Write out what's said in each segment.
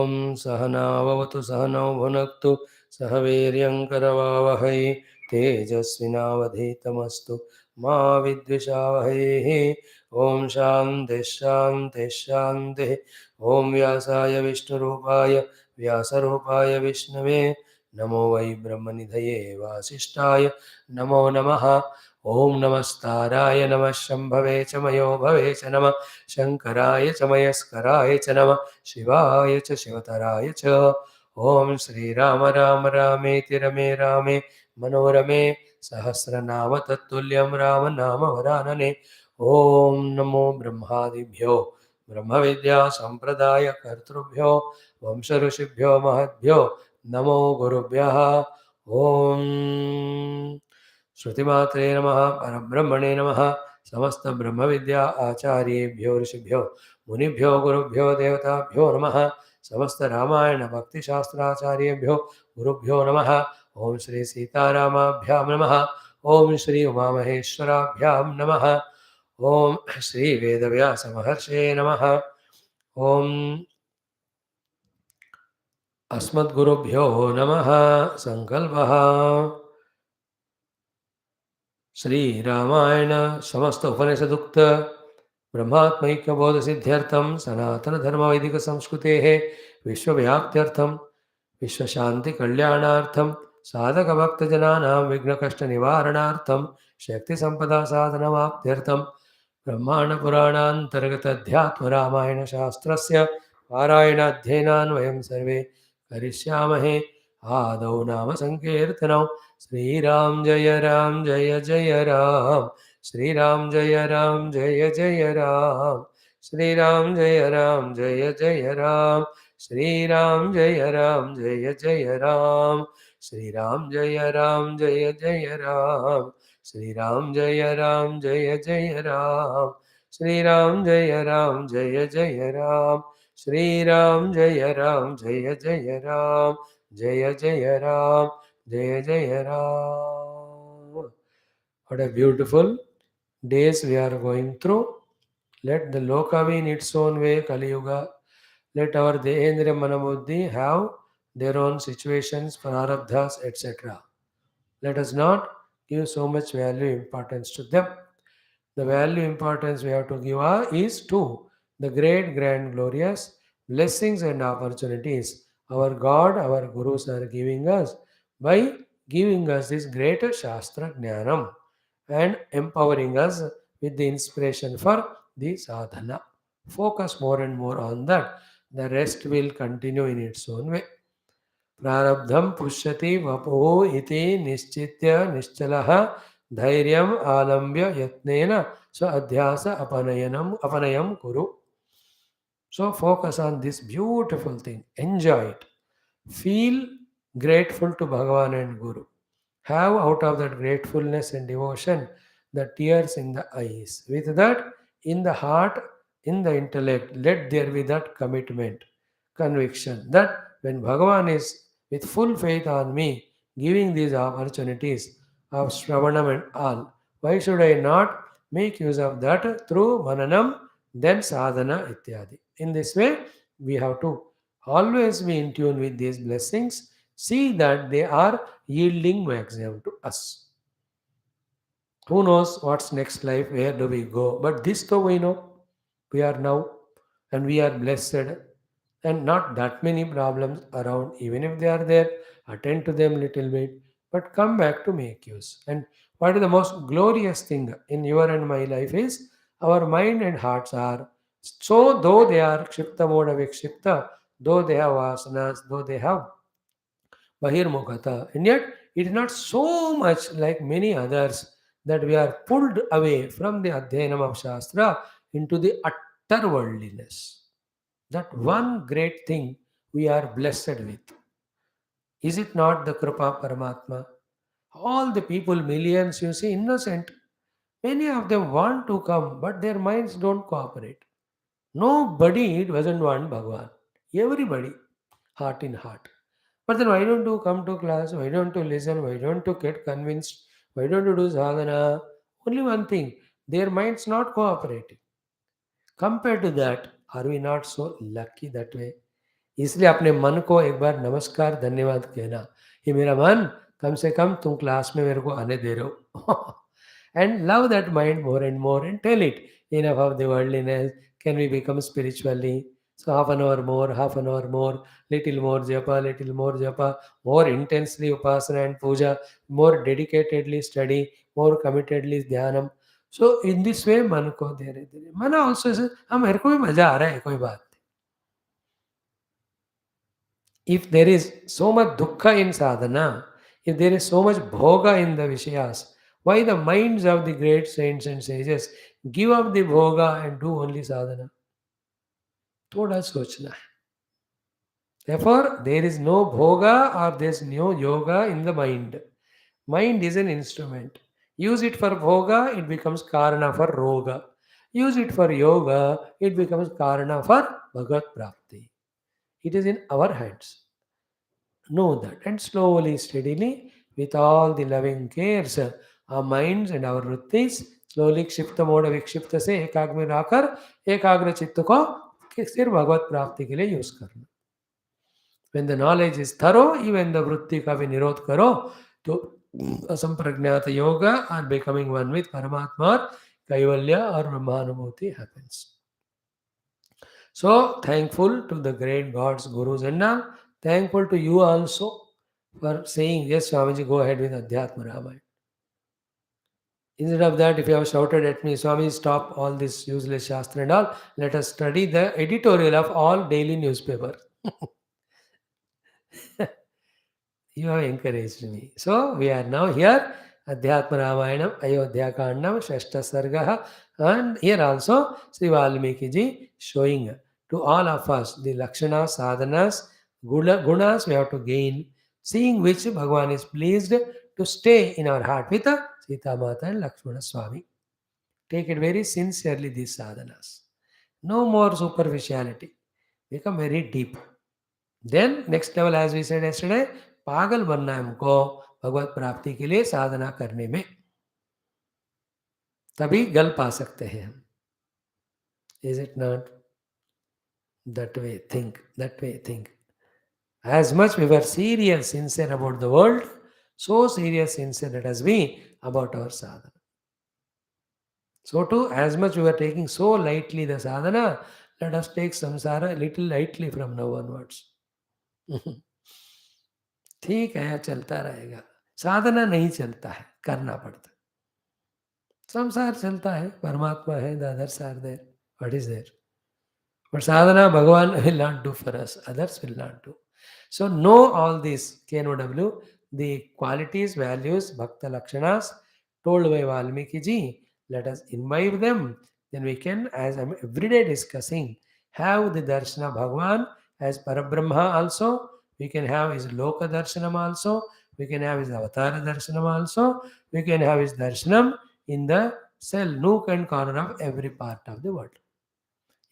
Om Sahanavavatu Sahanau Bhunaktu Sahaveryam Karavavahai Tejasvinavadhitamastu Ma Vidvishavahai. Om Shanti Shanti Shanti. Om Vyasaya Vishnurupaya Vyasarupaya Vishnave Namo Vai Brahmanidhaye Vasishtaya Namo Namaha. Om Namastaraya Namah Shambhave Chamayo Bhave Chanama Shankaraya Chamayaskaraya Chanama Shivaya Cha Shivataraya Cha. Om Shri Rama Rama Rameti Rame Rame Manorame Sahasranama Tattulyam Rama Nama Varanane. Om Namo Brahmadibhyo Brahma Vidya Sampradaya Kartrubhyo Vamsa Rishibhyo Mahadbhyo Namo Gurubhyaha. Om श्रुतिमात्रे नमः परब्रह्मणे नमः समस्त ब्रह्म विद्या आचार्येभ्यो ऋषिभ्यो मुनिभ्यो गुरुभ्यो देवताभ्यो नमः समस्त रामायण भक्ति शास्त्राचार्येभ्यो गुरुभ्यो नमः ओम श्री सीतारामाभ्यां नमः ओम श्री उमामहेश्वराभ्यां नमः ओम श्री वेदव्यास महर्षे नमः ओम अस्मद्गुरुभ्यो नमः संकल्पः श्री रामायण समस्त उपनिषदुक्त ब्रह्मात्मैक्य बोध सिद्ध्यर्थम सनातन धर्म वैदिक संस्कृतेः विश्वव्याप्त्यर्थम विश्वशांति कल्याणार्थम साधक भक्त जनानां विघ्न कष्ट निवारणार्थम शक्ति संपदा साधनमाप्त्यर्थम ब्रह्मांड पुराणान्तर्गत अध्यात्म रामायण शास्त्रस्य पारायणाध्ययनान् वयं सर्वे करिष्यामहे आदौ नाम संकीर्तनौ श्रीराम जय राम जय जय राम श्रीराम जय राम जय जय राम श्रीराम जय राम जय जय राम श्रीराम जय राम जय जय राम श्रीराम जय राम जय जय राम श्रीराम जय राम जय जय राम श्रीराम जय राम जय जय राम श्रीराम जय राम जय जय राम जय जय राम जय जय Ram. What a beautiful days we are going through. Let the Loka be in its own way, Kali Yuga. Let our Dehendra Manabuddhi have their own situations, prarabdhas, etc. Let us not give so much value importance to them. The value importance we have to give is to the great, grand, glorious blessings and opportunities our God, our Gurus are giving us by giving us this greater Shastra Jnanam and empowering us with the inspiration for the sadhana. Focus more and more on that. The rest will continue in its own way. प्रारब्धम पुष्यति वपुः इति निश्चित्य निश्चलः धैर्यम् आलम्ब्य यत्नेन स्व अध्यास अपनयम कुरु. So focus on this beautiful thing. Enjoy it. Feel grateful to Bhagavan and Guru. Have out of that gratefulness and devotion the tears in the eyes. With that, in the heart, in the intellect, let there be that commitment, conviction that when Bhagavan is with full faith on me, giving these opportunities of Shravanam and all, why should I not make use of that through Mananam, then Sadhana Ityadi? In this way, we have to always be in tune with these blessings, see that they are yielding maximum to us. Who knows what's next life, where do we go? But this though we know, we are now and we are blessed and not that many problems around. Even if they are there, attend to them little bit, but come back to make use. And what is the most glorious thing in your and my life is our mind and hearts are so, though they are kshipta moda vikshipta, though they have vasanas, though they have bahirmukhata, and yet it is not so much like many others that we are pulled away from the adhyanam of shastra into the utter worldliness. That one great thing we are blessed with. Is it not the Kripa Paramatma? All the people, millions, you see, innocent. Many of them want to come, but their minds don't cooperate. Nobody doesn't want Bhagavan. Everybody, heart in heart. But then why don't you come to class? Why don't you listen? Why don't you get convinced? Why don't you do sadhana? Only one thing, their minds not cooperating. Compared to that, are we not so lucky that way? इसलिए अपने मन को एक बार नमस्कार धन्यवाद कहना, ये मेरा मन कम से कम तुम क्लास में मेरे को आने दे रहे हो. And love that mind more and more and tell it, enough of the worldliness, can we become spiritually? So half an hour more, little more japa, more intensely upasana and puja, more dedicatedly study, more committedly dhyanam. So in this way मन को धीरे धीरे मन also says, हाँ मेरे को भी मजा आ रहा है, कोई बात. If there is so much dukkha in sadhana, if there is so much bhoga in the Vishayas, why the minds of the great saints and sages give up the bhoga and do only sadhana? थोड़ा सोचना है. Therefore, there is no bhoga or there is no yoga in the mind. Mind is an instrument. Use it for bhoga, it becomes karana for roga. Use it for yoga, it becomes karana for bhagat prapti. It is in our hands. Know that, and slowly, steadily, with all the loving cares, our minds and our वृत्तिस slowly क्षिप्त मोड़ विक्षिप्त से एकाग्र में लाकर एकाग्र चित्त को सिर्फ भगवत प्राप्ति के लिए यूज करना. When the knowledge is thorough, even the वृत्ति का भी निरोध करो तो असंप्रज्ञात yoga or becoming one with Paramatma or Kaivalya or Brahmaनुभूति happens. So thankful to the great gods, gurus, and now thankful to you also for saying, yes, Swamiji, go ahead with Adhyatma Ramayana. Instead of that, if you have shouted at me, Swami, stop all this useless Shastra and all, let us study the editorial of all daily newspaper. You have encouraged me. So we are now here, Adhyatma Ramayanam, AYODHYA KANDAM, Shashta SARGA, and here also Sri VALMIKI ji showing to all of us the Lakshanas, Sadhanas, Gunas we have to gain, seeing which Bhagavan is pleased to stay in our heart with Sita Mata and Lakshmana Swami. Take it very sincerely, these sadhanas. No more superficiality. Become very deep. Then next level, as we said yesterday, पागल बनना है हमको भगवत प्राप्ति के लिए साधना करने में, तभी गल पा सकते हैं हम. Is it not? That way think, that way think. As much we were serious, sincere about the world, so serious, sincere let us be about our sadhana. So too, as much we were taking so lightly the sadhana, let us take samsara a little lightly from now onwards. ठीक है, चलता रहेगा. साधना नहीं चलता है, करना पड़ता है. संसार चलता है, परमात्मा है, the others are there. What is there? But sadhana, Bhagavan will not do for us, others will not do. So know all these KNOW, the qualities, values, Bhakta Lakshanas told by Valmiki ji. Let us imbibe them. Then we can, as I'm every day discussing, have the Darshana Bhagavan as Parabrahma also. We can have his Loka Darshanam also. We can have his Avatara Darshanam also. We can have his Darshanam in the cell, nook and corner of every part of the world.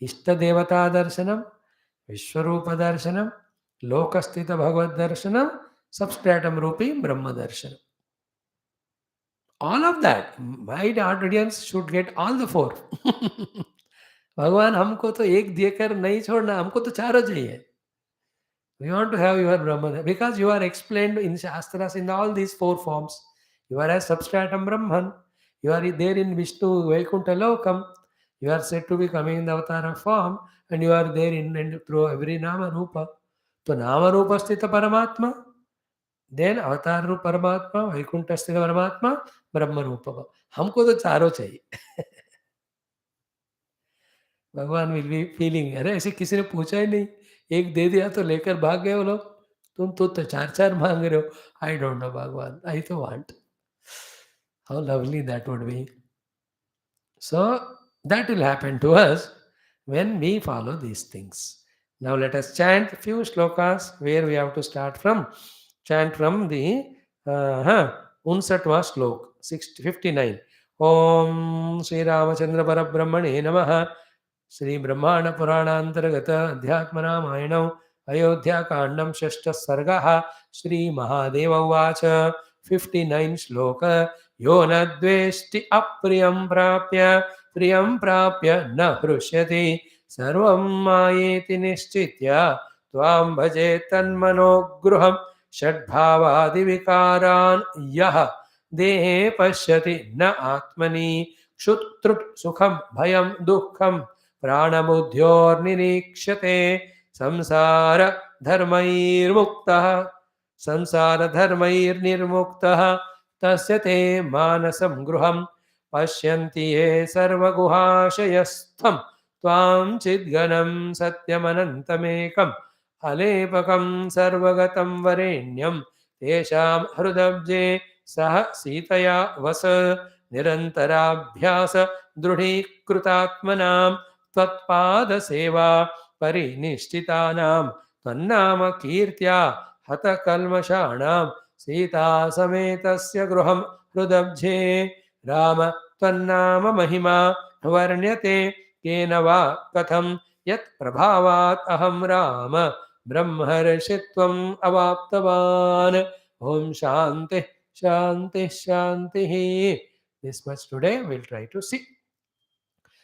Ishta Devata Darshanam, Vishwarupa Darshanam, Lokasthita Bhagavad Darshanam, Substratum Rupi Brahma Darshanam. All of that, my audience should get all the four. भगवान हमको तो एक देकर नहीं छोड़ना, हमको तो चारों चाहिए. We want to have your Brahman because you are explained in Shastras in all these four forms. You are as substratum Brahman. You are there in Vishnu Vaikuntha Lokam. You are said to be coming in the avatar form, and you are there in and through every Nama Rupa. So Nama Rupa Sthita Paramatma, then avatar रूप परमात्मा, वैकुंठ स्थित परमात्मा, ब्रह्म रूप. हमको तो चारों चाहिए. भगवान विल बी फीलिंग, अरे ऐसे किसी ने पूछा ही नहीं, एक दे दिया तो लेकर भाग गए वो लोग. तुम तो चार चार मांग रहे हो. I don't know Bhagwan, I to want. How lovely that would be. So that will happen to us when we follow these things. Now let us chant few shlokas where we have to start from. Chant from the 59वां श्लोक 59. ओम श्री रामचंद्र परब्रह्मणे नमः. श्री ब्रह्मांड पुराणांतर्गत अध्यात्म रामायणं अयोध्या कांडं षष्ठ सर्गः. श्री महादेव उवाच. 59 श्लोक. यो न द्वेष्टि अप्रियं प्राप्य प्रियं प्राप्य न हृष्यति सर्वं मायेति निश्चित्य त्वां भजे तन्मनोगृहं षड्भावादिविकारान् यः देहे पश्यति न आत्मनि क्षुत्रुट् सुखं भयं दुःखं प्राणबुद्ध्योर्निरीक्ष्यते संसार धर्मैर्मुक्तः संसारधर्मैर्निर्मुक्तः तस्य ते मानसं गृहं पश्यन्ति ये सर्वगुहाशयस्थं त्वां चिद्घनं सत्यमनन्तमेकम् अलेपकं सर्वगतं वरेण्यं तेषां हृदब्जे सह सीतया वस निरन्तराभ्यास दृढीकृतात्मनां त्वत्पादसेवा परिनिष्ठितानां त्वन्नाम कीर्त्या हतकल्मषाणां सीतासमेतस्य गृहं हृदब्जे राम त्वन्नाम महिमा वर्ण्यते केन वा कथं यत् प्रभावात् अहं राम ब्रह्मर्षित्वम् अवाप्तवान् ॐ शान्तिः शान्तिः शान्तिः. This much today we'll try to see.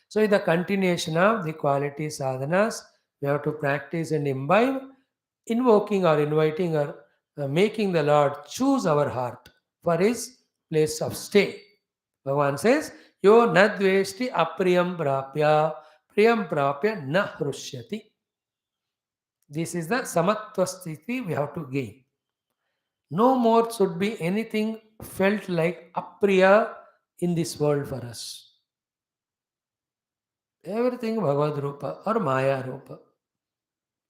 So in the continuation of the quality sadhanas, we have to practice and imbibe, invoking or inviting or making the Lord choose our heart for his place of stay. Bhagavan says, Yo nadveshti apriyam prapya na hrushyati. This is the samatva sthiti we have to gain. No more should be anything felt like apriya in this world for us. Everything Bhagavad Rupa or Maya Rupa.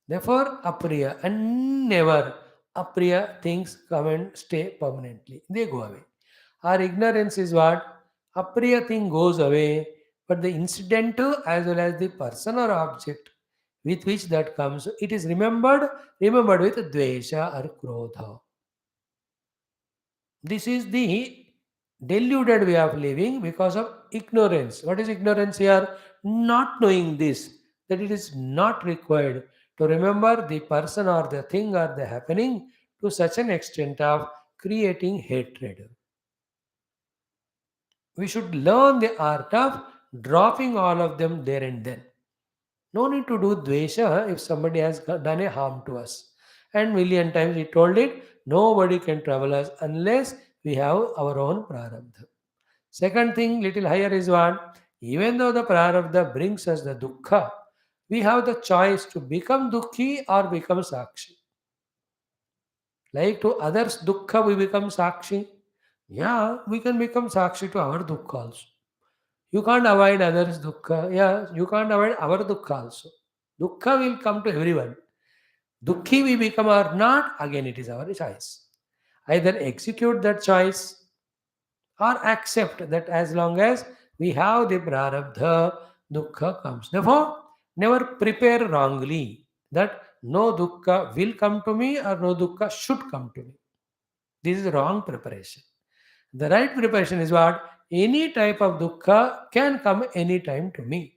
Therefore, apriya, and never apriya things come and stay permanently. They go away. Our ignorance is what? Apriya thing goes away, but the incidental as well as the person or object with which that comes, it is remembered with dvesha or krodha. This is the deluded way of living because of ignorance. What is ignorance here? Not knowing this, that it is not required to remember the person or the thing or the happening to such an extent of creating hatred. We should learn the art of dropping all of them there and then. No need to do dvesha if somebody has done a harm to us. And million times he told it, nobody can trouble us unless we have our own prarabdha. Second thing, little higher is what? Even though the prarabdha brings us the dukkha, we have the choice to become dukkhi or become sakshi. Like to others' dukkha, we become sakshi. Yeah, we can become sakshi to our dukkha also. You can't avoid others' dukkha. Yeah, you can't avoid our dukkha also. Dukkha will come to everyone. Dukkhi we become or not, again it is our choice. Either execute that choice or accept that as long as we have the prarabdha, dukkha comes. Therefore, never prepare wrongly that no dukkha will come to me or no dukkha should come to me. This is wrong preparation. The right preparation is what? Any type of dukkha can come anytime to me.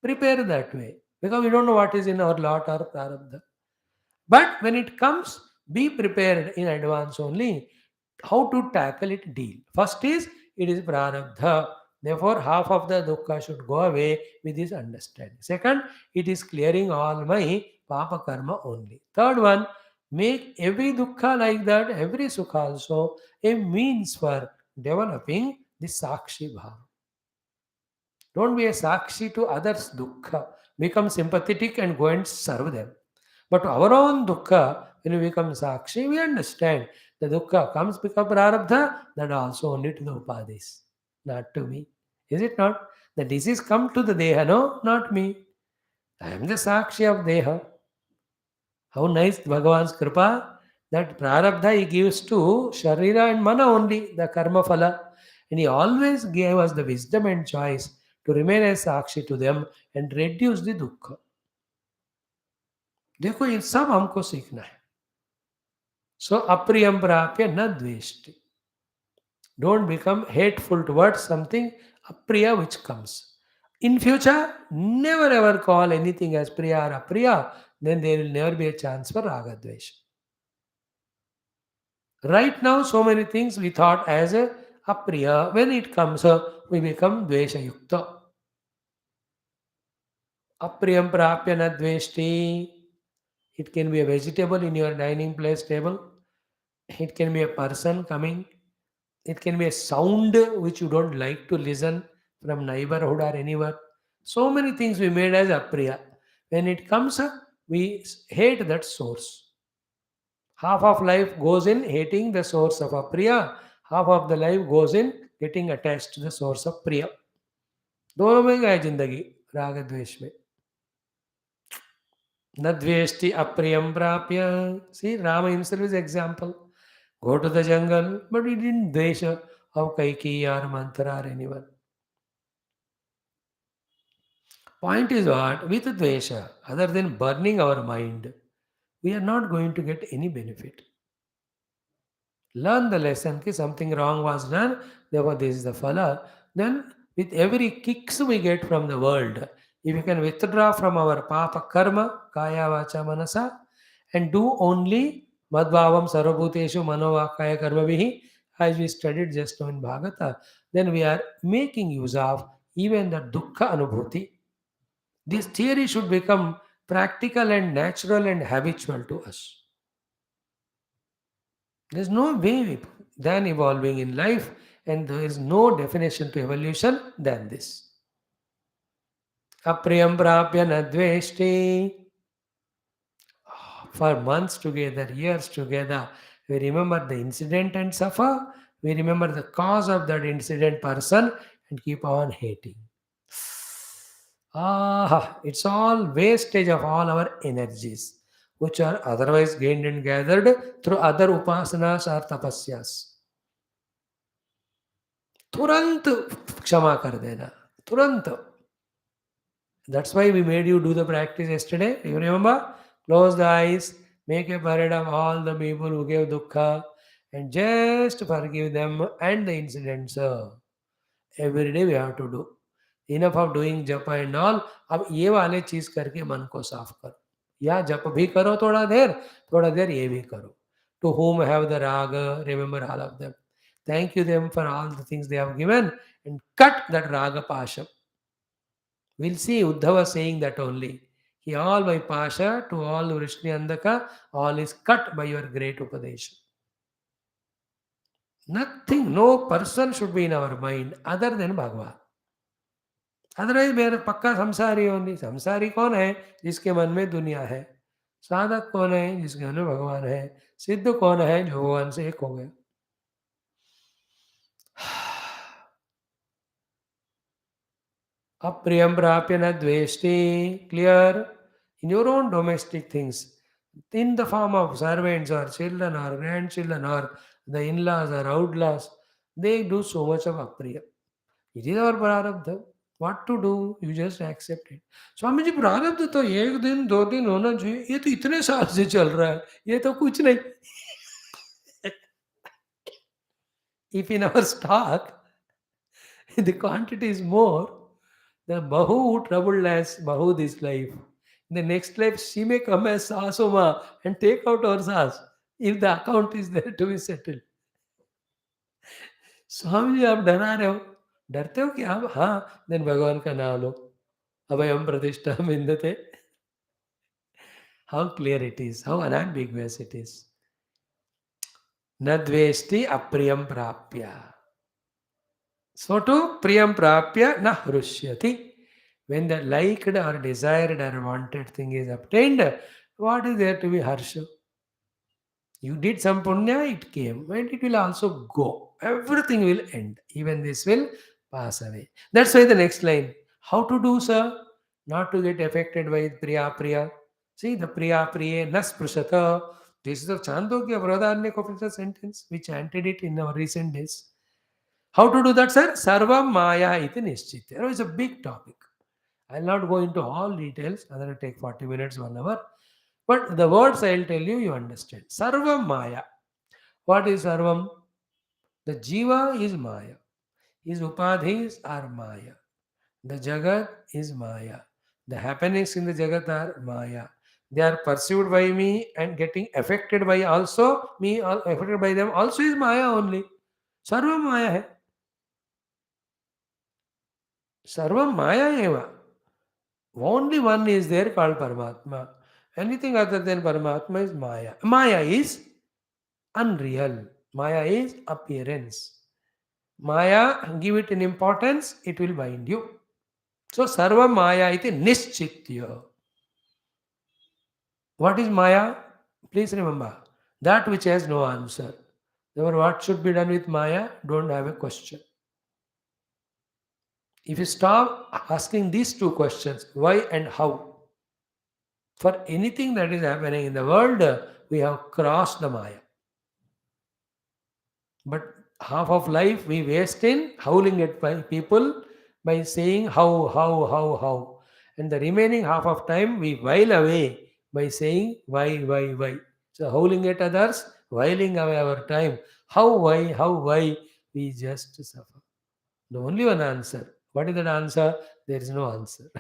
Prepare that way because we don't know what is in our lot or prarabdha. But when it comes, be prepared in advance only how to tackle it deal. First is it is prarabdha. Therefore, half of the dukkha should go away with this understanding. Second, it is clearing all my papa karma only. Third one, make every dukkha like that, every sukha also a means for developing the sakshi bhava. Don't be a sakshi to others' dukkha. Become sympathetic and go and serve them. But to our own dukkha, when we become sakshi, we understand the dukkha comes because prarabdha, that also only to the upadhis, not to me. Is it not? The disease come to the deha, no, not me. I am the sakshi of deha. How nice Bhagavan's kripa that prarabdha he gives to sharira and mana only, the karma phala. And he always gave us the wisdom and choice to remain as sakshi to them and reduce the dukkha. देखो ये सब हमको सीखना है. So apriyam prapya na dveshti. Don't become hateful towards something apriya which comes. In future, never ever call anything as priya or apriya, then there will never be a chance for raga dvesha. Right now, so many things we thought as a apriya, when it comes up, we become dvesha yukta. Apriyam prapya na dveshti. It can be a vegetable in your dining place table. It can be a person coming. It can be a sound which you don't like to listen from neighborhood or anywhere. So many things we made as apriya. When it comes, we hate that source. Half of life goes in hating the source of apriya. Half of the life goes in getting attached to the source of priya. दोनों में गए जिंदगी राग द्वेष में न द्वेष्टि अप्रियम प्राप्य see Rama himself is example go to the jungle but he didn't dvesha of Kaikeyi or Manthara or anyone. Point is what with dvesha other than burning our mind we are not going to get any benefit. Learn the lesson कि something wrong was done, therefore this is the phala. Then with every kicks we get from the world, if we can withdraw from our papa karma, kaya vacha manasa, and do only madbhavam sarvabhuteshu manovakaya karma vihi, as we studied just now in Bhagavata, then we are making use of even the dukkha anubhuti. This theory should become practical and natural and habitual to us. There's no way than evolving in life, and there is no definition to evolution than this. Apriyam prapya nadveshti. For months together, years together, we remember the incident and suffer. We remember the cause of that incident person and keep on hating. It's all wastage of all our energies, which are otherwise gained and gathered through other upasanas or tapasyas. तुरंत क्षमा कर देना तुरंत. That's why we made you do the practice yesterday. You remember? Close the eyes, make a parade of all the people who gave dukkha, and just forgive them and the incidents. Every day we have to do. Enough of doing japa and all. अब ये वाले चीज करके मन को साफ करो. या जप भी करो थोड़ा देर ये भी करो. To whom have the raga, remember all of them. Thank you them for all the things they have given and cut that raga pasha. We'll see Uddhava saying that only. He all my pasha to all Vrishni Andaka, all is cut by your great Upadesha. Nothing, no person should be in our mind other than Bhagwan. Otherwise मेरा पक्का संसारी होनी. संसारी कौन है? जिसके मन में दुनिया है. साधक कौन है? जिसके मन में भगवान है. सिद्ध कौन है? जो भगवान से एक हो गया. Apriyam prapya na dveshti. Clear? In your own domestic things, in the form of servants or children or grandchildren or the in-laws or outlaws, they do so much of apriya. It is our prarabdha. What to do? You just accept it. Swami ji प्रारब्ध तो एक दिन दो दिन होना चाहिए. ये तो इतने साल से चल रहा है. ये तो कुछ नहीं. If in our stock the quantity is more, the Bahu who troubled us, Bahu this life. In the next life, she may come as Sasuma and take out our sas if the account is there to be settled. Swami ji आप डरा रहे हो. डरते हो कि आप हाँ then भगवान का नाम लो. अभयम प्रतिष्ठा विंदते. How clear it is, how unambiguous it is. न द्वेष्टि अप्रियम प्राप्य. So to priyam prapya na hrushyati. When the liked or desired or wanted thing is obtained, what is there to be harsha? You did some punya, it came, and it will also go. Everything will end. Even this will pass away. That's why the next line. How to do, sir? Not to get affected by priya priya. See, the priya priya nas prusata. This is the Chandogya Vradharanya sentence. We chanted it in our recent days. How to do that, sir? Sarvam Maya iti nischitya. It's a big topic. I'll not go into all details, other will take 40 minutes, 1 hour. But the words I'll tell you, you understand. Sarvam Maya. What is Sarvam? The Jiva is Maya. His Upadhis are Maya. The Jagat is Maya. The happenings in the Jagat are Maya. They are pursued by me and getting affected by also me, affected by them also is Maya only. Sarvam Maya hai. Sarvam Maya eva. Only one is there called Paramatma. Anything other than Paramatma is Maya. Maya is unreal. Maya is appearance. Maya, give it an importance, it will bind you. So, Sarva Maya iti Nischitya. What is Maya? Please remember that which has no answer. Therefore, what should be done with Maya? Don't have a question. If you stop asking these two questions, why and how, for anything that is happening in the world, we have crossed the Maya. But half of life we waste in howling at people by saying how. And the remaining half of time we while away by saying why. So howling at others, whiling away our time. How, why, we just suffer. The only one answer. What is that answer? There is no answer.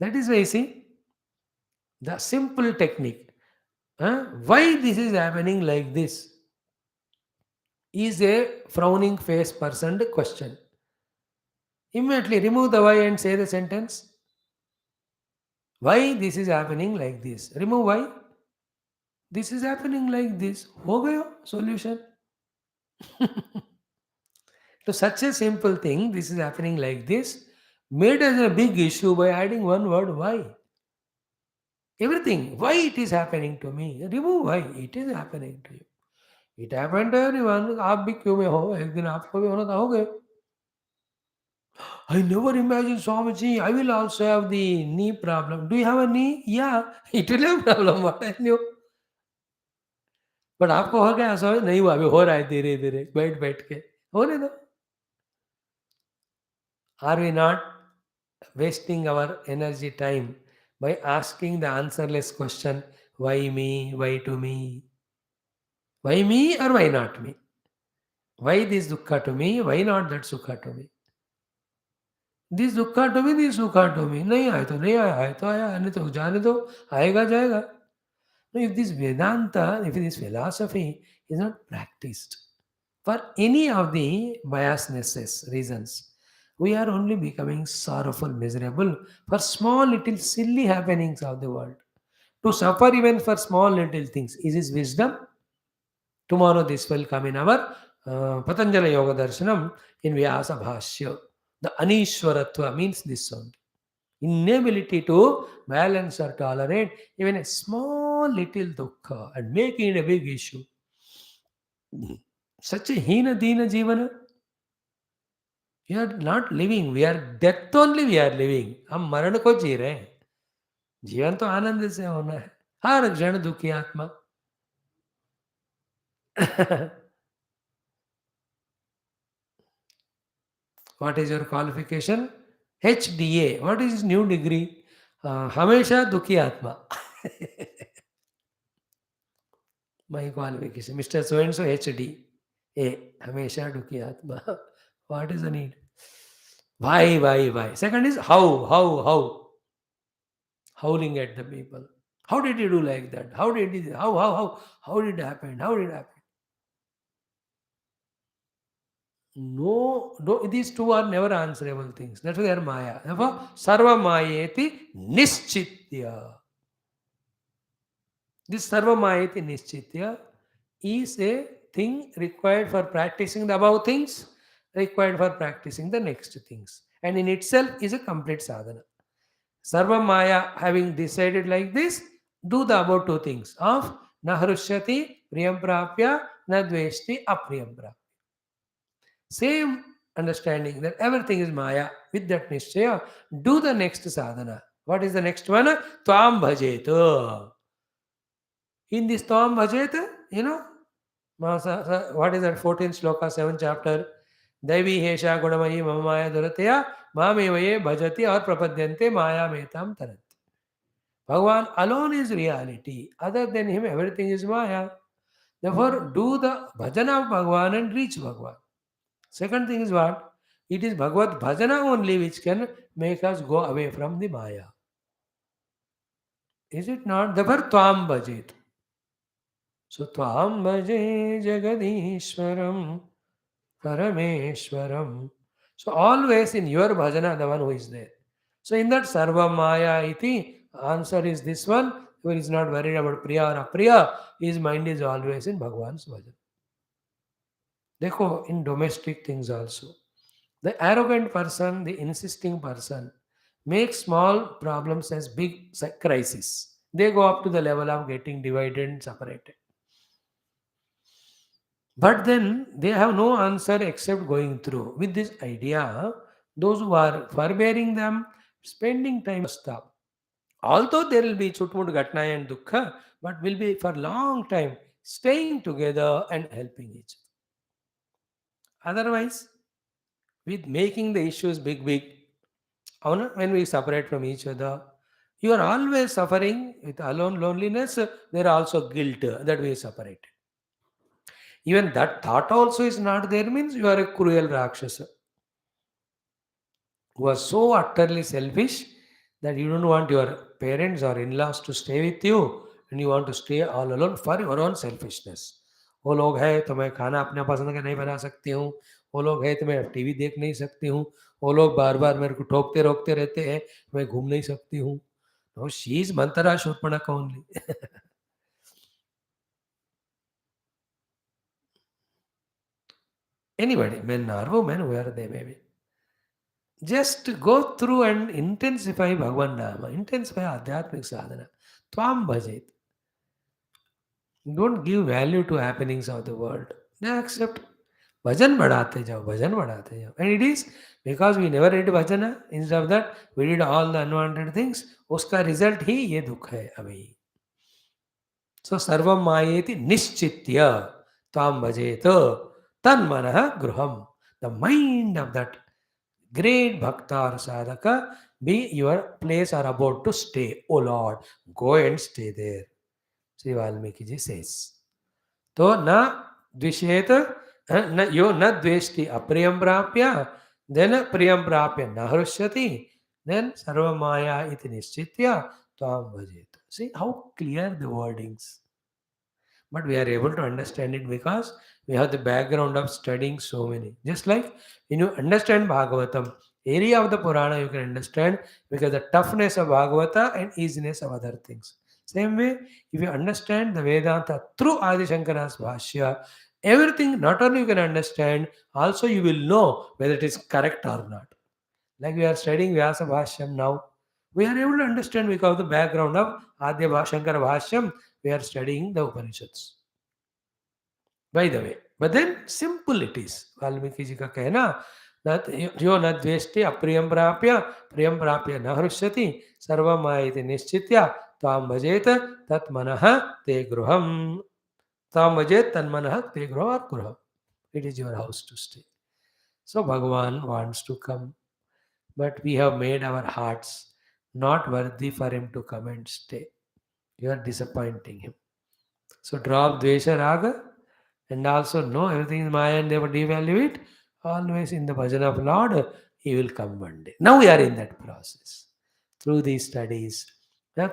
That is why you see the simple technique. Why this is happening like this is a frowning face person question. Immediately remove the why and say the sentence. Why this is happening like this? Remove why. This is happening like this. Ho gaya solution. So such a simple thing, this is happening like this, made as a big issue by adding one word why. Everything. Why it is happening to me? Remove why. It is happening to you. It happened to everyone. आप भी क्यों में हो एक दिन आपको भी होना था हो गए. I never imagined Swamiji, I will also have the knee problem. Do you have a knee? Yeah, it will have problem. What I knew. But आपको हो गया स्वामी नहीं हुआ अभी हो रहा है धीरे धीरे बैठ बैठ के होने दो. Are we not wasting our energy time by asking the answerless question, why me, why to me? Why me or why not me? Why this dukkha to me, why not that sukha to me? This दुखा to me this सुखा to me नहीं आए तो नहीं आया आए तो आया नहीं तो जाने दो आएगा जाएगा. No, if this Vedanta, if this philosophy is not practiced for any of the biasnesses reasons, we are only becoming sorrowful, miserable for small little silly happenings of the world. To suffer even for small little things, is this wisdom? Tomorrow this will come in our Patanjali Yoga Darshanam in Vyasa Bhashya. The Anishwaratva means this only. Inability to balance or tolerate even a small little dukkha and making it a big issue. Such a hina dina jivana. We are not living, we are death only we are living. हम मरण को जी रहे हैं. जीवन तो आनंद से होना है. हर क्षण दुखी आत्मा. What is your qualification? HDA. What is new degree? हमेशा दुखी आत्मा. My qualification. Mr. So and so HD. A. हमेशा दुखी आत्मा. What is the need? Why? Second is how? Howling at the people. How did you do like that? How did it? How did it happen? How did it happen? No, these two are never answerable things. That's why they are Maya. Therefore, Sarva Mayeti Nischitya. This Sarva Mayeti Nischitya is a thing required for practicing the above things, required for practicing the next things. And in itself is a complete sadhana. Sarva Maya having decided like this, do the above two things of Nahrushyati Priyam Prapya Nadveshti Apriyam Prapya. Same understanding that everything is Maya. With that Nishchaya, do the next sadhana. What is the next one? Tvam Bhajet. In this Tvam Bhajet, what is that 14th sloka, 7th chapter? Devi Hesha Gunamayi Mamaya Duratya Mamevaye Bhajati or Prapadyante Maya Metam Tarat. Bhagavan alone is reality. Other than him, everything is Maya. Therefore, do the bhajana of Bhagavan and reach Bhagavan. Second thing is what? It is Bhagavad Bhajana only which can make us go away from the Maya. Is it not? Therefore, Tvam Bhajet. So, Tvam Bhaje Jagadishwaram Parameshwaram. So, always in your bhajana, the one who is there. So, in that Sarva Maya iti answer is this one, he is not worried about Priya or Apriya, his mind is always in Bhagwan's bhajan. Dekho, in domestic things also. The arrogant person, the insisting person, makes small problems as big crises. They go up to the level of getting divided and separated. But then they have no answer except going through. With this idea, those who are forbearing them, spending time stop. Although there will be chutmut gatna and dukkha, but will be for long time staying together and helping each other. Otherwise, with making the issues big, when we separate from each other, you are always suffering with alone loneliness. There are also guilt that we separate. Even that thought also is not there means you are a cruel Rakshasa who are so utterly selfish that you don't want your parents or in-laws to stay with you and you want to stay all alone for your own selfishness. वो लोग है तो मैं खाना अपने पसंद का नहीं बना सकती हूँ, वो लोग है तो मैं टीवी देख नहीं सकती हूँ, वो लोग बार बार मेरे को ठोकते रोकते रहते हैं, मैं घूम नहीं सकती हूँ. No, she is Mantara Shurpanaka only. Anybody, men or women, whoever they may be. Just go through and intensify Bhagavan Nama, intensify Adhyatmic sadhana. Tvam bhajet. Don't give value to happenings of the world. They accept. Bhajan badhate jao, bhajan badhate jao. And it is because we never did bhajana. Instead of that, we did all the unwanted things. Uska result ही ये दुख है अभी. So sarvam mayeti nischitya tvam bhajet tan manah gruham. The mind of that great bhakta or sadhaka be your place or about to stay. Oh Lord, go and stay there. Sri Valmiki ji says. तो न द्विषेत न यो न द्वेष्टि अप्रियं प्राप्य then प्रियं प्राप्य न हृष्यति then sarvamaya iti nischitya tvam bhajet. See how clear the wordings. But we are able to understand it because we have the background of studying so many. Just like when you understand Bhagavatam, area of the Purana you can understand because the toughness of Bhagavata and easiness of other things. Same way, if you understand the Vedanta through Adi Shankara's Bhashya, everything not only you can understand, also you will know whether it is correct or not. Like we are studying Vyasa Bhashyam now, we are able to understand because of the background of Adya Shankara Bhashyam, we are studying the Upanishads. By the way, but then simple it is. Valmiki ji ka कहना that यो न द्वेष्टि अप्रियं प्राप्य न हृष्यति सर्वमायति निश्चित्य त्वां भजेत तत् मनः ते गृहम्. त्वां भजेत तन्मनः ते गृह or गृह. It is your house to stay. So Bhagavan wants to come, but we have made our hearts not worthy for him to come and stay. You are disappointing him. So drop Dvesha Raga and also know everything is Maya and never devalue it. Always in the bhajan of Lord, he will come one day. Now we are in that process. Through these studies,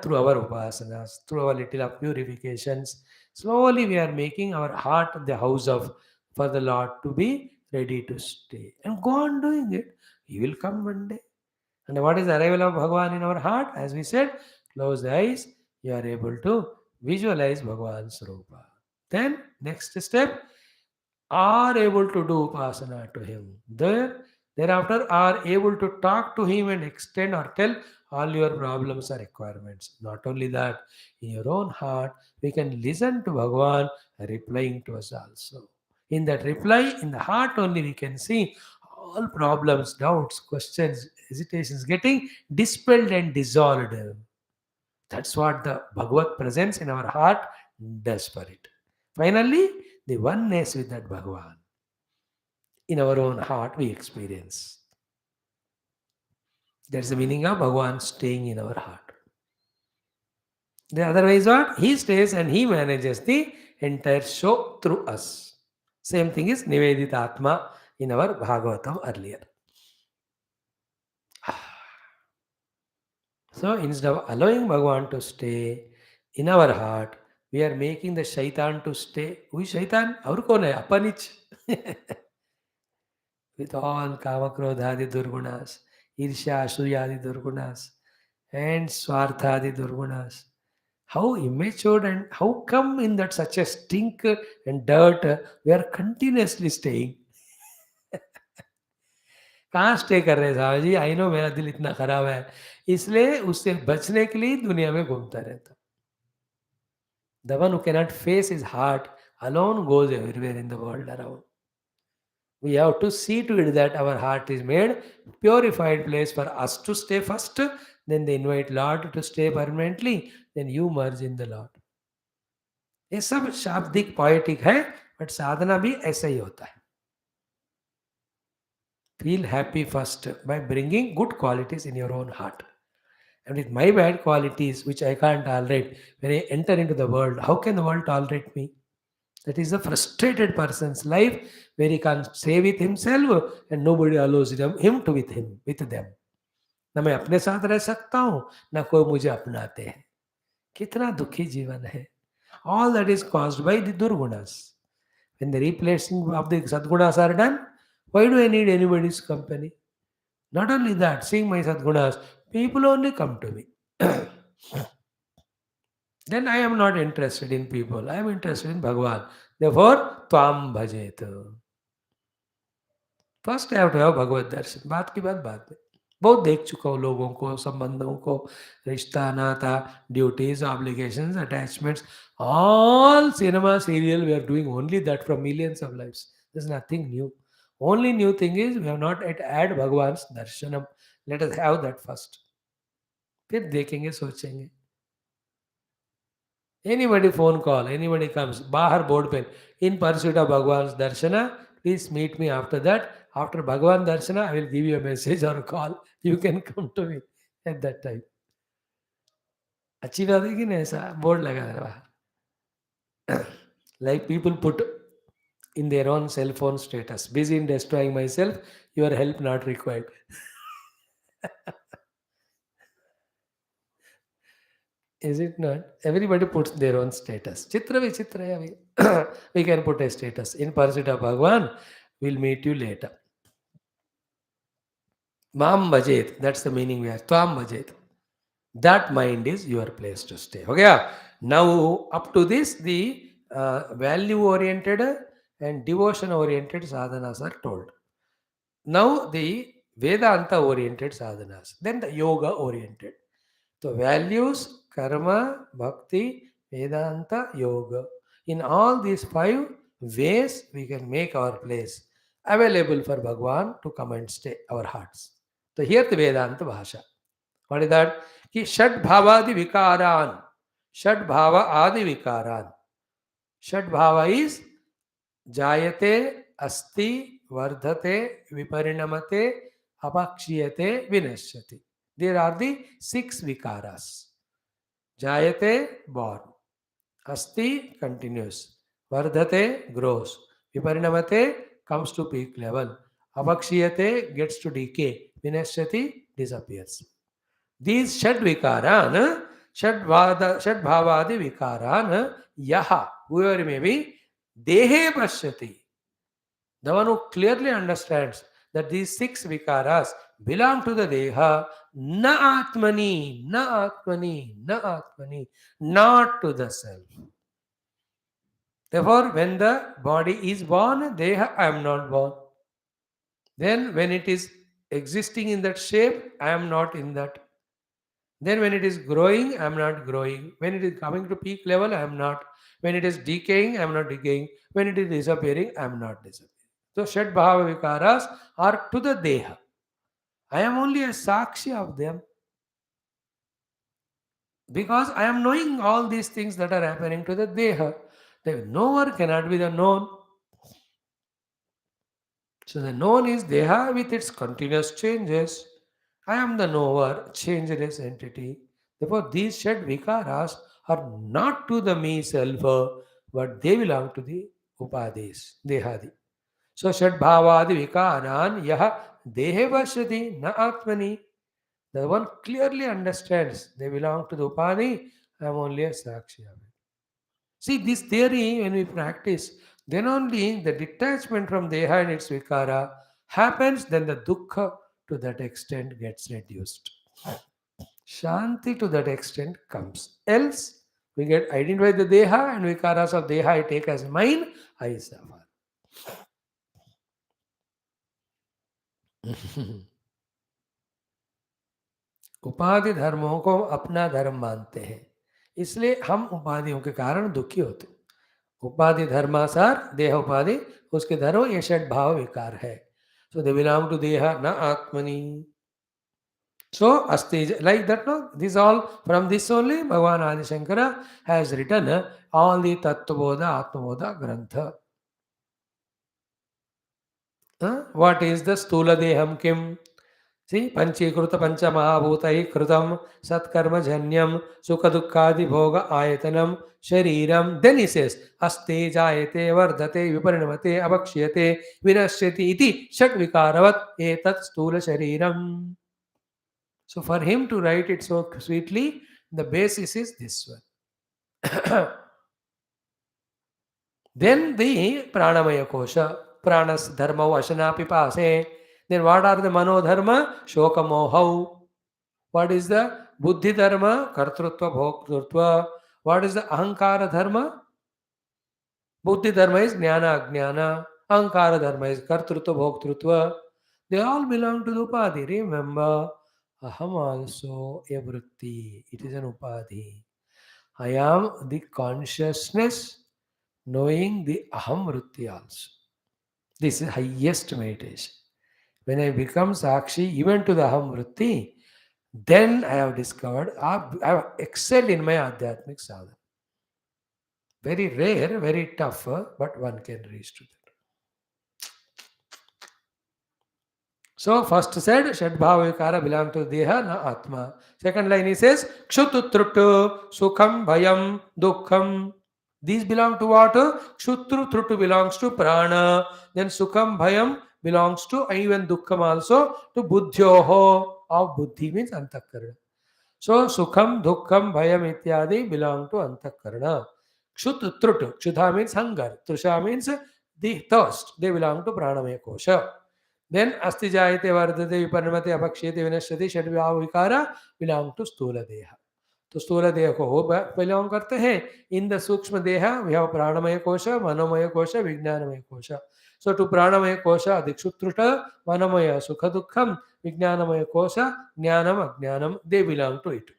through our upasanas, through our little of purifications, slowly we are making our heart the house of for the Lord to be ready to stay. And go on doing it. He will come one day. And what is the arrival of Bhagavan in our heart? As we said, close the eyes, you are able to visualize Bhagavan's Rupa. Then, next step, are able to do upasana to him. Thereafter, are able to talk to him and extend or tell all your problems or requirements. Not only that, in your own heart, we can listen to Bhagavan replying to us also. In that reply, in the heart only, we can see all problems, doubts, questions, hesitations getting dispelled and dissolved. That's what the Bhagavad presence in our heart does for it. Finally, the oneness with that Bhagavan in our own heart we experience. That's the meaning of Bhagavan staying in our heart. The otherwise what? He stays and he manages the entire show through us. Same thing is Nivedita Atma in our Bhagavatam earlier. So instead of allowing Bhagavan to stay in our heart, we are making the shaitan to stay. Who is shaitan? Aur kaun hai? Apanich. With all kama krodhadi durgunas, irsha asuyadi durgunas, and Swarthadi Durgunas. How immature and how come in that such a stink and dirt we are continuously staying. कहाँ stay कर रहे हैं साहब जी, I know मेरा दिल इतना खराब है, इसलिए उससे बचने के लिए दुनिया में घूमता रहता. The one who cannot face his heart alone goes everywhere in the world around. We have to see to it that our heart is made purified place for us to stay first, then they invite Lord to stay permanently, then you merge in the Lord. ये सब शाब्दिक poetic है, but साधना भी ऐसा ही होता है. Feel happy first by bringing good qualities in your own heart. And with my bad qualities, which I can't tolerate, when I enter into the world, how can the world tolerate me? That is a frustrated person's life where he can't stay with himself and nobody allows him to with them. ना मैं अपने साथ रह सकता हूँ, ना कोई मुझे अपनाते हैं. कितना दुखी जीवन है. All that is caused by the durgunas. When the replacing of the sadgunas are done, why do I need anybody's company? Not only that, seeing my sadgunas, people only come to me. Then I am not interested in people. I am interested in Bhagwan. Therefore, Tvam Bhajet. First I have to have भगवत दर्शन. बात की बात बाद में. बहुत देख चुका हूँ लोगों को, संबंधों को, रिश्ता नाता, duties, obligations, attachments, all cinema serial we are doing only that from millions of lives. There's nothing new. Only new thing is we have not yet had Bhagwan's darshanam. Let us have that first. फिर देखेंगे सोचेंगे. Anybody phone call, anybody comes, बाहर board पे, in pursuit of Bhagwan's darshana, please meet me after that. After Bhagwan darshana, I will give you a message or a call. You can come to me at that time. अच्छी बात है कि नहीं? ऐसा board लगा है बाहर. Like people put in their own cell phone status, busy in destroying myself, your help not required. Is it not? Everybody puts their own status. Chitra vichitra hai abhi. We can put a status. In pursuit of Bhagwan, we'll meet you later. Mam bhajet, that's the meaning we have. Tvam bhajet. That mind is your place to stay. Okay? Now, up to this, the value oriented and devotion oriented sadhanas are told. Now, the Vedanta oriented sadhanas, then the yoga oriented. So, values, karma, bhakti, Vedanta, yoga. In all these 5 ways, we can make our place available for Bhagwan to come and stay our hearts. So, here the Vedanta Bhasha. What is that? कि षड भावादि विकारान, षड भाव आदि विकारान. षड भाव is जायते, अस्ति, वर्धते, विपरिणमते, अपक्षीयते, विनश्यति. There are the 6 vikaras. Jayate, born. Asti, continues. Vardhate, grows. Viparinamate, comes to peak level. Apakshiyate, gets to decay. Vinashyati, disappears. These Shad Vikaran, Shad Bhavadi Vikaran, Yaha, whoever may be, Dehe Pashyati. The one who clearly understands that these 6 Vikaras belong to the Deha, na Atmani, na Atmani, na Atmani, not to the self. Therefore, when the body is born, Deha, I am not born. Then, when it is existing in that shape, I am not in that. Then when it is growing, I am not growing. When it is coming to peak level, I am not. When it is decaying, I am not decaying. When it is disappearing, I am not disappearing. So Shat Bhava Vikaras are to the Deha. I am only a Sakshi of them. Because I am knowing all these things that are happening to the Deha. The knower cannot be the known. So the known is Deha with its continuous changes. I am the knower, changeless entity. Therefore, these shed vikaras are not to the me self, but they belong to the upadis, dehadi. So, shed bhavadi vikaran yaha dehe vashyati na atmani. The one clearly understands they belong to the upadi. I am only a sakshi of it. See, this theory, when we practice, then only the detachment from Deha and its Vikara happens, then the Dukkha to that extent gets reduced. Shanti to that extent comes. Else, we get identified the Deha and Vikaras of Deha I take as mine, I suffer. उपाधि धर्मों को अपना धर्म मानते हैं, इसलिए हम उपाधियों के कारण दुखी होते हैं. उपाधि धर्मासार देह उपाधि, उसके धर्म ये षड भाव विकार है. सो दे बिलोंग टू देह न आत्मनि. So asti like that, no, this all from this only Bhagavan Adi Shankara has written all the Tattvabodha Atmabodha Grantha. What is the Stula Deham Kim? See, Panchikruta Pancha Mahabhutai Krutam Satkarma Janyam Sukha Dukkadi Bhoga Ayatanam Shariram. Then he says, Aste Jayate Vardhate Viparinamate Abhakshyate Vinashyati Iti Shat Vikaravat Etat Stula Shariram. So for him to write it so sweetly, the basis is this one. Then the Pranamaya Kosha, Pranas Dharma Vashana Pipase. Then what are the Mano Dharma? Shoka Mohau. What is the Buddhi Dharma? Kartrutva Bhoktrutva. What is the Ahankara Dharma? Buddhi Dharma is Jnana Ajnana. Ahankara Dharma is Kartrutva Bhoktrutva. They all belong to the Upadhi. Remember, Aham also a vritti. It is an Upadhi. I am the consciousness knowing the Aham vritti also. This is highest meditation. When I become Sakshi even to the Aham vritti, then I have discovered, I have excelled in my Adhyatmic sadhana. Very rare, very tough, but one can reach to that. So first said, Shadbhava Vikara belong to Deha, na Atma. Second line he says, Kshutrutrutu, Sukham, Bhayam, Dukkham. These belong to what? Kshutrutrutu belongs to Prana. Then Sukham, Bhayam belongs to, even Dukkham also, to Buddhyoho. Of Buddhi means Antakarana. So Sukham, Dukkham, Bhayam ityadi belong to Antakarana. Kshutrutrutu, Kshuddha means hunger. Trusha means the thirst. They belong to Pranamaya Kosha. Then Asti Jayate Vardhate Viparinamate Abhakshyate Vinashyati Shadvibhava Vikara belong to Stula Deha. तो स्थूल देह को हो belong करते हैं. In the सूक्ष्म देह we have प्राणमय कोश, मनोमय कोश, विज्ञानमय कोश. सो टू प्राणमय कोश दिक्षुत्रुट, मनोमय सुख दुखम, विज्ञानमय कोश ज्ञानम अज्ञानम, they belong to it.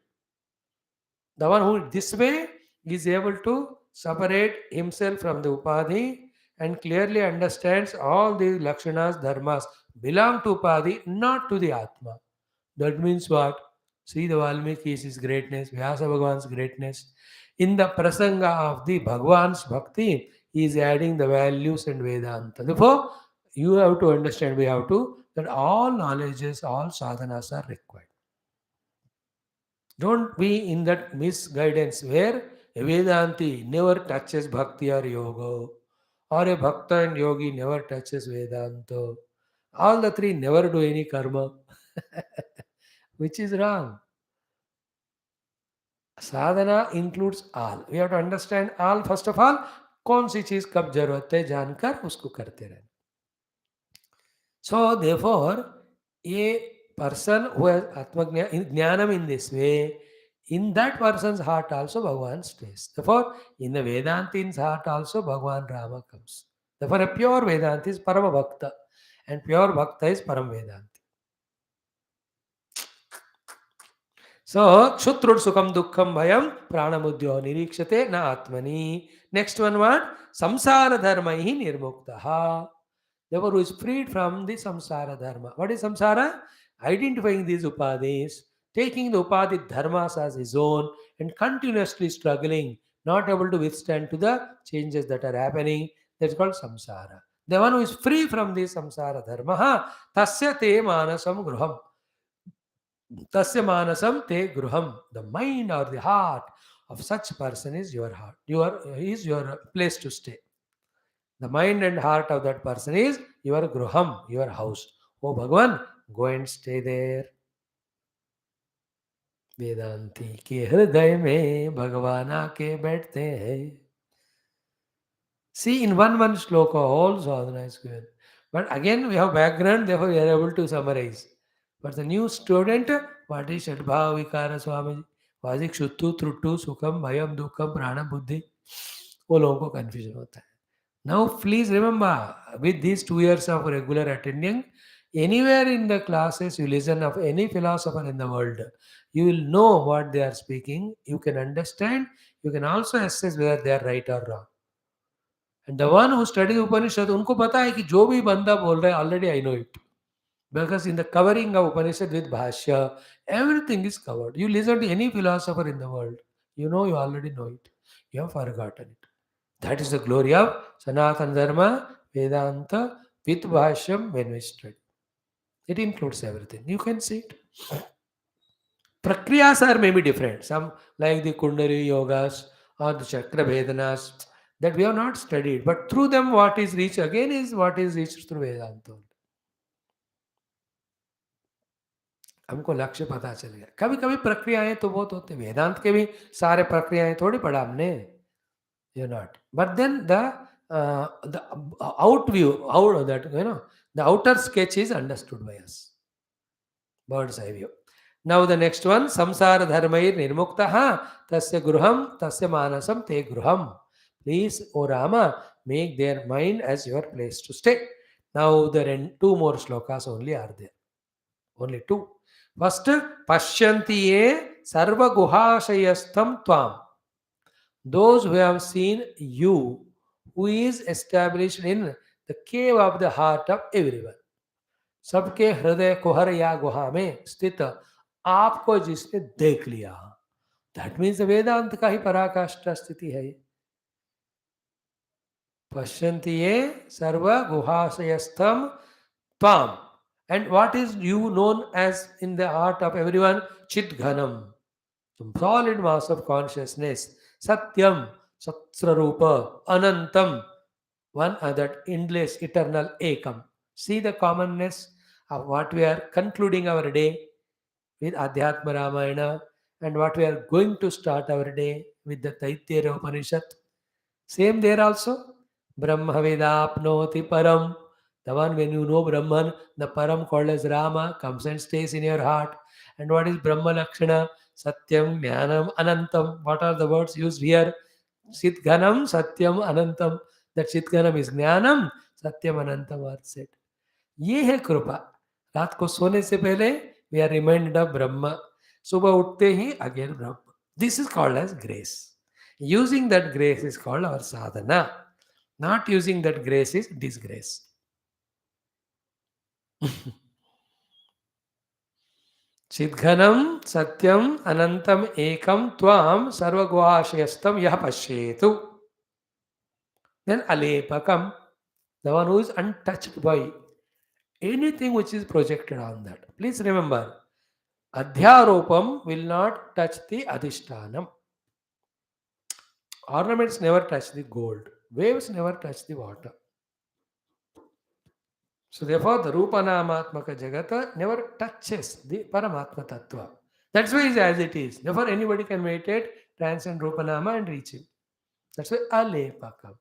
The one who this way is able to separate himself from the upadhi and clearly understands all the lakshanas, dharmas belong to upadhi, not to the atma. That means what? See the Valmiki is greatness, Vyasa Bhagavan's greatness. In the prasanga of the Bhagavan's bhakti, he is adding the values and Vedanta. Therefore, you have to understand, we have to, that all knowledges, all sadhanas are required. Don't be in that misguidance where a Vedanti never touches bhakti or yoga, or a bhakta and yogi never touches Vedanta. All the three never do any karma, which is wrong. Sadhana includes all. We have to understand all. First of all, कौन सी चीज कब जरूरत है जानकर उसको करते रहना. So therefore, a person who has Jnanam in this way, in that person's heart also Bhagavan stays. Therefore, in the Vedantin's heart also Bhagavan Rama comes. Therefore, a pure Vedanta is Parama Bhakta, and pure Bhakta is Param Vedanti. So, Kshutrud Sukham Dukkham Bhayam Pranamudyo Nirikshate Na Atmani. Next one what? Samsara Dharmaihi Nirmuktaha. Therefore, who is freed from the samsara dharma. What is samsara? Identifying these upadhis, taking the upadhi dharmas as his own, and continuously struggling, not able to withstand to the changes that are happening. That's called samsara. The one who is free from the samsara dharma, tasya te manasam gruham. Tasya manasam te gruham. The mind or the heart of such person is your heart. Is your place to stay. The mind and heart of that person is your gruham, your house. Oh Bhagavan, go and stay there. Vedanti ke hriday mein Bhagavan aake baithte hai. See, in one shloka, all sadhana is given. But again, we have background, therefore we are able to summarize. But the new student, What is Shadbhav Vikara Swamiji? वाजिक शुद्धु त्रुट्टु सुखम भयम दुखम प्राण बुद्धि, वो लोगों को confusion होता है. Now please remember, with these 2 years of regular attending, anywhere in the classes you listen of any philosopher in the world, you will know what they are speaking, you can understand, you can also assess whether they are right or wrong. And the one who studies Upanishad, उनको पता है कि जो भी बंदा बोल रहा है, already I know it. Because in the covering of Upanishad with Bhashya, everything is covered. You listen to any philosopher in the world, you know, you already know it. You have forgotten it. That is the glory of Sanatana Dharma, Vedanta, with Bhashyam when we study. It includes everything. You can see it. Prakriyas are maybe different. Some like the Kundari Yogas or the Chakra Vedanas that we have not studied. But through them, what is reached again is what is reached through Vedanta. हमको लक्ष्य पता चल गया. कभी कभी प्रक्रियाएं तो बहुत होते हैं. वेदांत के भी सारे प्रक्रियाएं थोड़ी पढ़ा हमने. You're not. But then the out view, out that the outer sketch is understood by us. Bird's eye view. Now the next one, samsara dharmair nirmuktaha tasya gruham tasya manasam te gruham. Please, O Rama, make their mind as your place to stay. Now the two more slokas only are there. Only two. First, pashyantiye sarva guhashayastham tvam. Those who have seen you, who is established in the cave of the heart of everyone. सबके हृदय कुहर या गुहा में स्थित आपको जिसने देख लिया, that means वेदांत का ही पराकाष्ठा स्थिति है. पश्यन्ति ये सर्व गुहाशयस्थम त्वाम. And what is you known as in the heart of everyone? चित घनम, solid mass of consciousness. Satyam, Satsrarupa, Anantam, one other, endless, eternal, Ekam. See the commonness of what we are concluding our day with Adhyatma Ramayana and what we are going to start our day with the Taittiriya Upanishad. Same there also. Brahma Vedapnoti Param. The one when you know Brahman, the Param called as Rama comes and stays in your heart. And what is Brahma Lakshana? Satyam, Jnanam, Anantam. What are the words used here? Chitganam, Satyam, Anantam. That Chitganam is Jnanam, Satyam, Anantam are said. ये है कृपा. रात को सोने से पहले we are reminded of Brahm. सुबह उठते ही again Brahm. This is called as grace. Using that grace is called our sadhana. Not using that grace is disgrace. Chidghanam satyam anantam ekam tvam sarvagvashayastam yah pashyetu. Then alepakam, the one who is untouched by anything which is projected on that. Please remember, adhyaropam will not touch the adhishtanam. Ornaments never touch the gold. Waves never touch the water. So therefore, the Rupa Namatmaka Jagata never touches the Paramatma Tattva. That's why it's as it is. Therefore, anybody can meditate, transcend Rupa Nama and reach him. That's why Alepakam.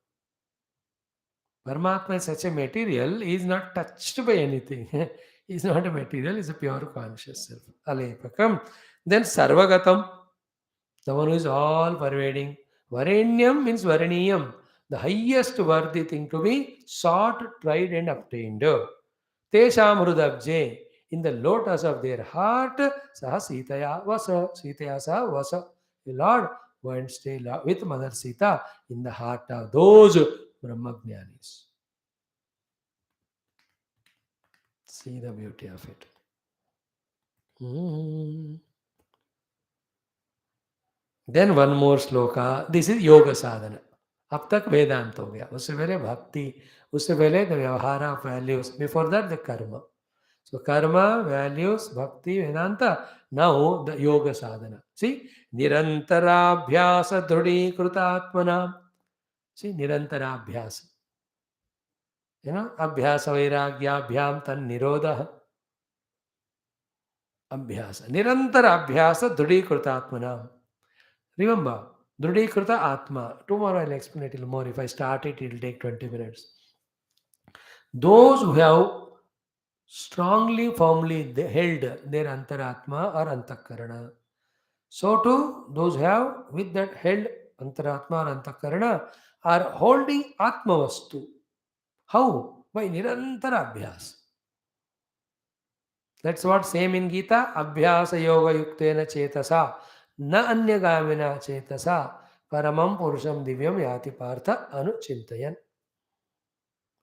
Paramatma is such a material, he is not touched by anything. He is not a material, he is a pure conscious self. Alepakam. Then Sarvagatam, the one who is all pervading. Varenyam means Varaniyam, the highest worthy thing to be sought, tried, and obtained. Tesham Hrudabje, in the lotus of their heart, Saha Sitaya Vasa, Sitaya Saha Vasa. The Lord, go and stay with Mother Sita in the heart of those Brahmajnanis. See the beauty of it. Then one more sloka. This is yoga sadhana. अब तक वेदांत हो गया. उससे पहले भक्ति, उससे पहले the व्यवहार of values. Before that the karma. So karma, values, bhakti, vedanta. Now the yoga sadhana. See, nirantarabhyasa dhrudi krutatmana. See, nirantarabhyasa. You know, abhyasa vairagyabhyam tan nirodha. Abhyasa. Nirantarabhyasa dhrudi krutatmana. Remember, Dhrudhikrita Atma. Tomorrow I'll explain it a little more. If I start it, it will take 20 minutes. Those who have strongly, firmly they held their antaratma or antakarana. So too, those who have with that held antaratma or antakarana are holding atmavastu. How? By nirantara abhyas. That's what same in Gita. Abhyasa yoga yuktena chetasa na anyagamina chetasa paramam purusham divyam yati partha anuchintayan.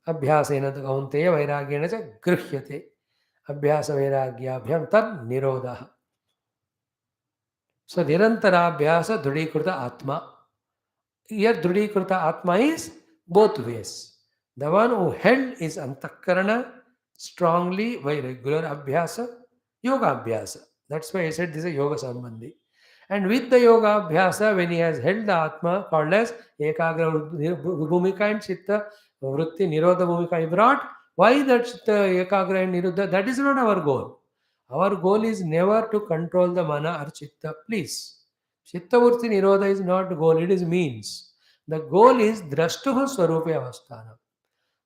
अभ्यासेन तु कौन्तेय वैराग्येण च गृह्यते अभ्यास वैराग्याभ्याम तद निरोधः. So nirantarabhyasa dhrudhikrita atma. Here dhrudhikrita atma is both ways. The one who held is antakarana strongly by regular abhyasa, yoga abhyasa. That's why I said this is yoga sambandhi. And with the yoga abhyasa, when he has held the atma, called as ekagra bhumika and chitta vritti nirodha bhumika he brought. Why that chitta ekagra and nirodha? That is not our goal. Our goal is never to control the mana or chitta. Please. Chitta vritti nirodha is not goal, it is means. The goal is drashtuha swarupe avasthana.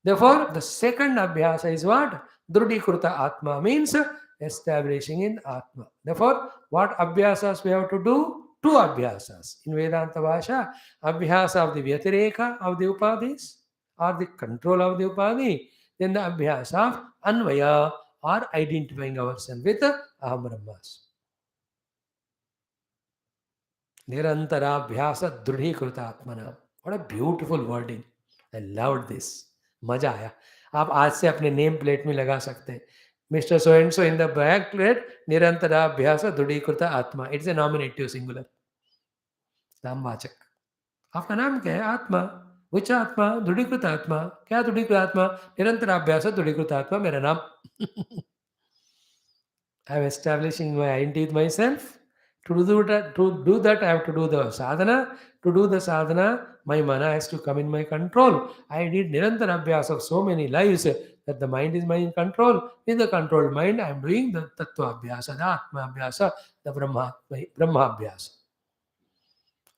Therefore, the second abhyasa is what? Drudhikruta Atma means establishing in Atma. Therefore, what abhyasas we have to do? Two abhyasas. In Vedanta Vasha, abhyasa of the Vyatireka of the Upadhis or the control of the Upadhi. Then the abhyasa of Anvaya or identifying ourselves with Aham Brahmas. Nirantarabhyasa Drudhikruta Atmana. What a beautiful wording. I loved this. मजा आया. आप आज से अपने name plate में लगा सकते हैं. Mister so and so in the back plate निरंतराभ्यास दृढ़ीकृत आत्मा. इट्स ए नॉमिनेटिव सिंगुलर नामवाचक. आपका नाम क्या है? आत्मा. विच आत्मा? दृढ़ीकृत आत्मा. क्या दृढ़ीकृत आत्मा? निरंतराभ्यास दृढ़ीकृत आत्मा मेरा नाम. I am establishing my identity with myself. To do that, I have to do the sadhana. To do the sadhana, my mana has to come in my control. I did nirantara abhyas of so many lives that the mind is my control. In the controlled mind, I am doing the tattva abhyasa, the atma abhyasa, the brahma abhyasa.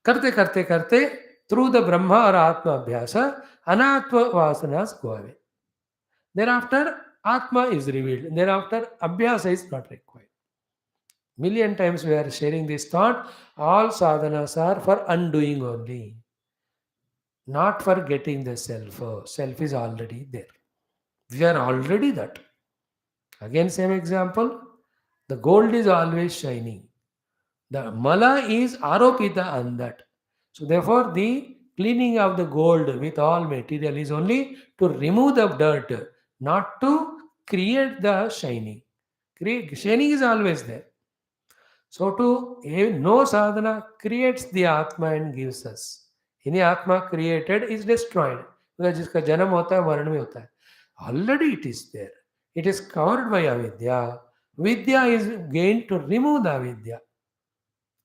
Karte karte karte, through the brahma or atma abhyasa, anatma vasanas go away. Thereafter, atma is revealed. Thereafter, abhyasa is not required. Million times we are sharing this thought. All sadhanas are for undoing only, not for getting the self. Self is already there. We are already that. Again, same example. The gold is always shining. The mala is aropita on that. So therefore, the cleaning of the gold with all material is only to remove the dirt, not to create the shining. Shining is always there. So too, no sadhana creates the Atma and gives us. Any Atma created is destroyed. Because जिसका जन्म होता है मरण में होता है. Already it is there. It is covered by avidya. Vidya is gained to remove the avidya.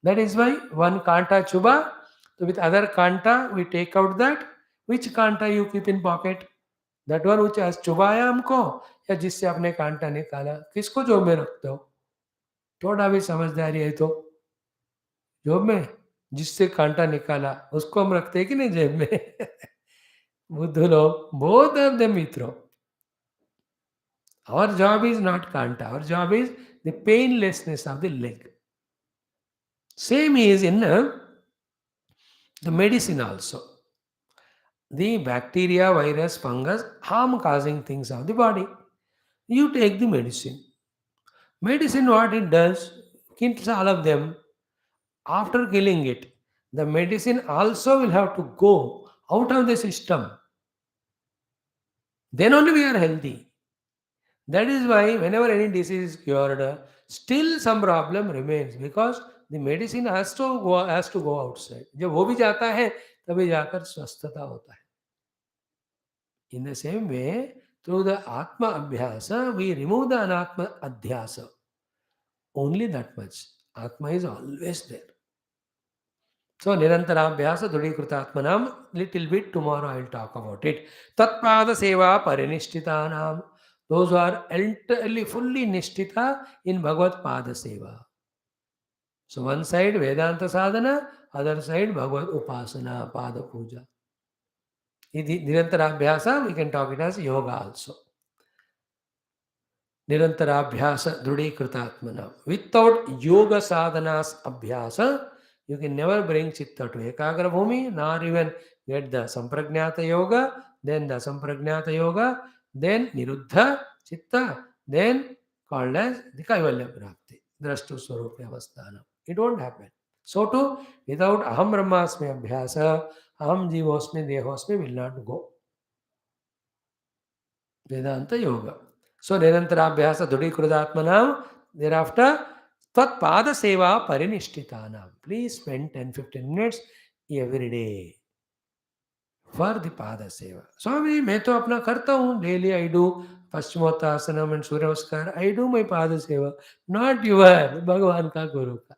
That is why one kanta chuba, so with other kanta we take out that. Which kanta you keep in pocket? That one which has चुबाया हमको या जिससे आपने कांटा निकाला, किसको जोब में रखते हो? थोड़ा भी समझदारी है तो जोब में जिससे कांटा निकाला उसको हम रखते हैं कि नहीं जेब में? बुद्धू लोग, both of them we throw. Our job is not kanta. Our job is the painlessness of the leg. Same is in the medicine also. The bacteria, virus, fungus, harm causing things of the body. You take the medicine. Medicine, what it does, kills all of them. After killing it, the medicine also will have to go out of the system. Then only we are healthy. That is why whenever any disease is cured, still some problem remains because the medicine has to go outside. जब वो भी जाता है तभी जाकर स्वस्थता होता है. In the same way, through the Atma Abhyasa, we remove the Anatma Adhyasa. Only that much. Atma is always there. So, Nirantarabhyasa Dhudikruta Atmanam, little bit tomorrow I will talk about it. Tatpada Seva Parinishtitanam. Those who are entirely, fully nishtita in Bhagavad Pada Seva. So, one side Vedanta Sadhana, other side Bhagavad Upasana, Pada Puja. In Nirantarabhyasa, we can talk it as yoga also. Nirantarabhyasa Drudikritatmana. Without yoga sadhanas abhyasa, you can never bring chitta to ekagra bhumi, nor even get the sampragnata yoga, then the sampragnata yoga, then niruddha chitta, then called as the kaivalya prapti, drashtu swarupya avasthana. It won't happen. So too, without aham brahmasmi abhyasa, aham jivosmi dehosmi will not go. Vedanta Yoga. So, Nirantarabhyasa Dhudikrudatmanam, thereafter, Tat Pada Seva Parinishtitanam. Please spend 10-15 minutes every day for the Pada Seva. Swami, मैं तो अपना करता हूँ, daily I do Paschimottanasana and Surya Namaskar. I do my Pada Seva, not your, Bhagavan ka Guru ka.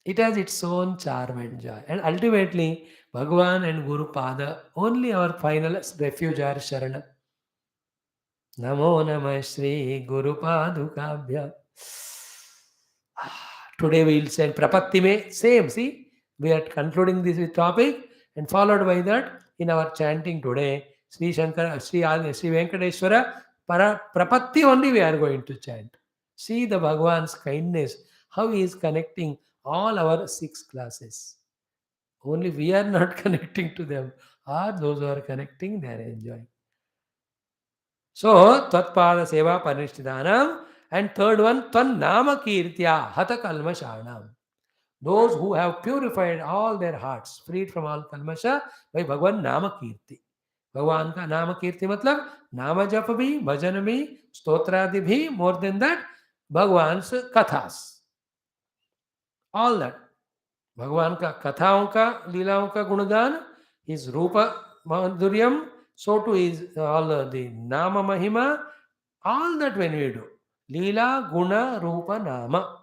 It has its own charm and joy. And ultimately, Bhagavan and Guru Pada, only our final refuge are Sharana. Namo Namah Shri Guru Padukabhya. Today we will say Prapatti Mein, same, see, we are concluding this with topic and followed by that in our chanting today, Sri Shankara, Sri Venkateshwara, Prapatti only we are going to chant. See the Bhagwan's kindness, how he is connecting all our 6 classes. Only we are not connecting to them, or those who are connecting, they are enjoying. So, Tatpada Seva Panishthidanam. And third one, Tan Nama Kirtya Hata Kalmashanam. Those who have purified all their hearts, freed from all kalmasha by Bhagwan Nama Kirti. भगवान का नाम कीर्ति मतलब नाम जप भी, भजन भी, स्तोत्रादि भी, more than that, भगवान्स kathas. All that. भगवान का कथाओं का, लीलाओं का गुणगान, his रूप माधुर्यम, so too is all the nama mahima, all that when we do. Leela, Guna, Rupa, Nama.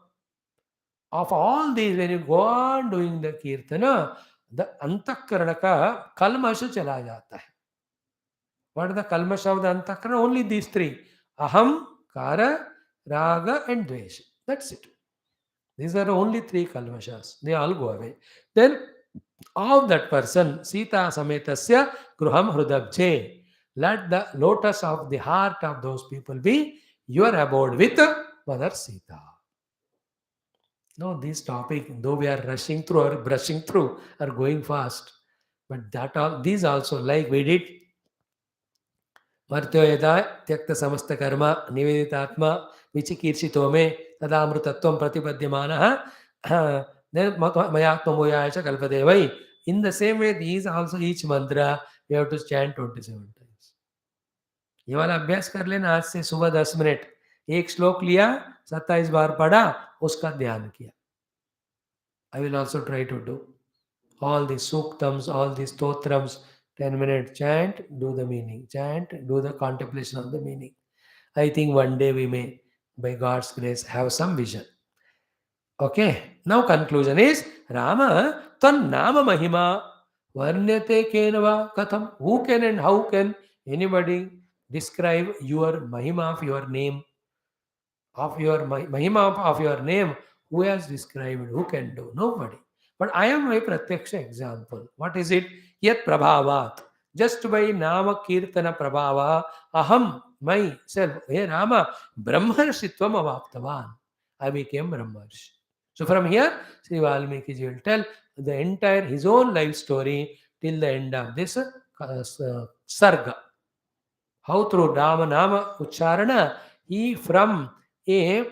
Of all these, when you go on doing the Kirtana, the Antakarana ka kalmasha chala jata hai. What is the kalmasha of the Antakarana? Only these 3. Aham, Kara, Raga and Dvesha. That's it. These are only 3 kalmashas. They all go away. Then, of that person, Sita Sametasya Gruham Hrudabje. Let the lotus of the heart of those people be your abode with Mother Sita. No, this topic, though we are rushing through or brushing through or going fast, but that all these also, like we did Martyo Yada Tyakta Samasta Karma Niveditatma Vichikirshito me Tadamrutatvam Pratipadyamanaha then Mayatma Moyacha Kalpadevai. In the same way, these also each mantra we have to chant 27 times. ये वाला अभ्यास कर लेना आज से सुबह 10 minute एक श्लोक लिया 27 बार पढ़ा उसका ध्यान किया. I will also try to do all these suktams, all these stotrams, 10-minute chant, do the meaning, chant, do the contemplation of the meaning. I think one day we may, by God's grace, have some vision. Okay, now conclusion is Rama Tan Nama Mahima Varnyate Kenava Katham. Who can and how can anybody describe your Mahima of your name? Of your Mahima of your name? Who has described? Who can do? Nobody. But I am my Pratyaksha example. What is it? Yat Prabhavat. Just by Nama Kirtana Prabhava, Aham, myself, hey Rama, Brahmarshitvam Avaptavan. I became Brahmarshi. So from here, Sri Valmiki ji will tell the entire, his own life story till the end of this Sarga. How through Rama Nama Ucharana, he from a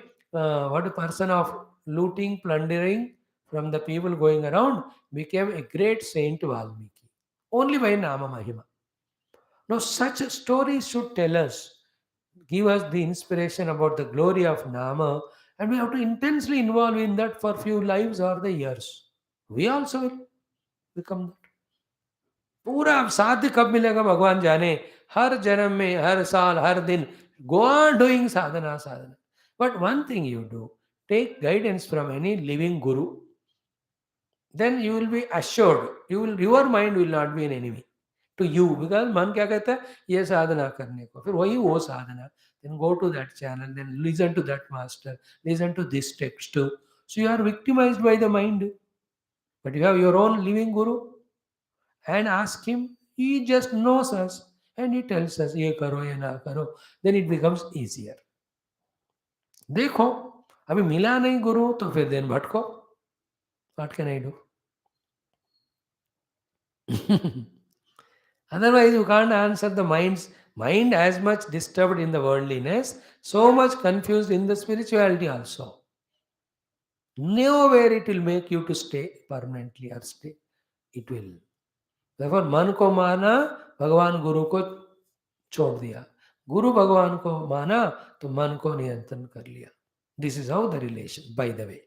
person of looting, plundering from the people going around became a great saint Valmiki. Only by Nama Mahima. Now such stories should tell us, give us the inspiration about the glory of Nama, and we have to intensely involve in that for few lives or the years. We also will become that. पूरा साध्य कब मिलेगा भगवान जाने. हर जन्म में, हर साल, हर दिन, go on doing sadhana. But one thing you do, take guidance from any living guru. Then you will be assured, your mind will not be an enemy to you, because मन क्या कहता है ये साधना करने को, फिर वही वो साधना. Then go to that channel, then listen to that master, listen to this text. So you are victimized by the mind. But you have your own living guru and ask him. He just knows us. and he tells us ye karo ye na karo, then it becomes easier. देखो अभी मिला नहीं गुरु तो फिर दिन भटको. What can I do? Otherwise, you can't answer the mind as much disturbed in the worldliness, so much confused in the spirituality also. Nowhere it will make you to stay permanently or stay. It will. Therefore, मन को माना, भगवान गुरु को छोड़ दिया. गुरु भगवान को माना तो मन को नियंत्रण कर लिया. This is how the relation, by the way.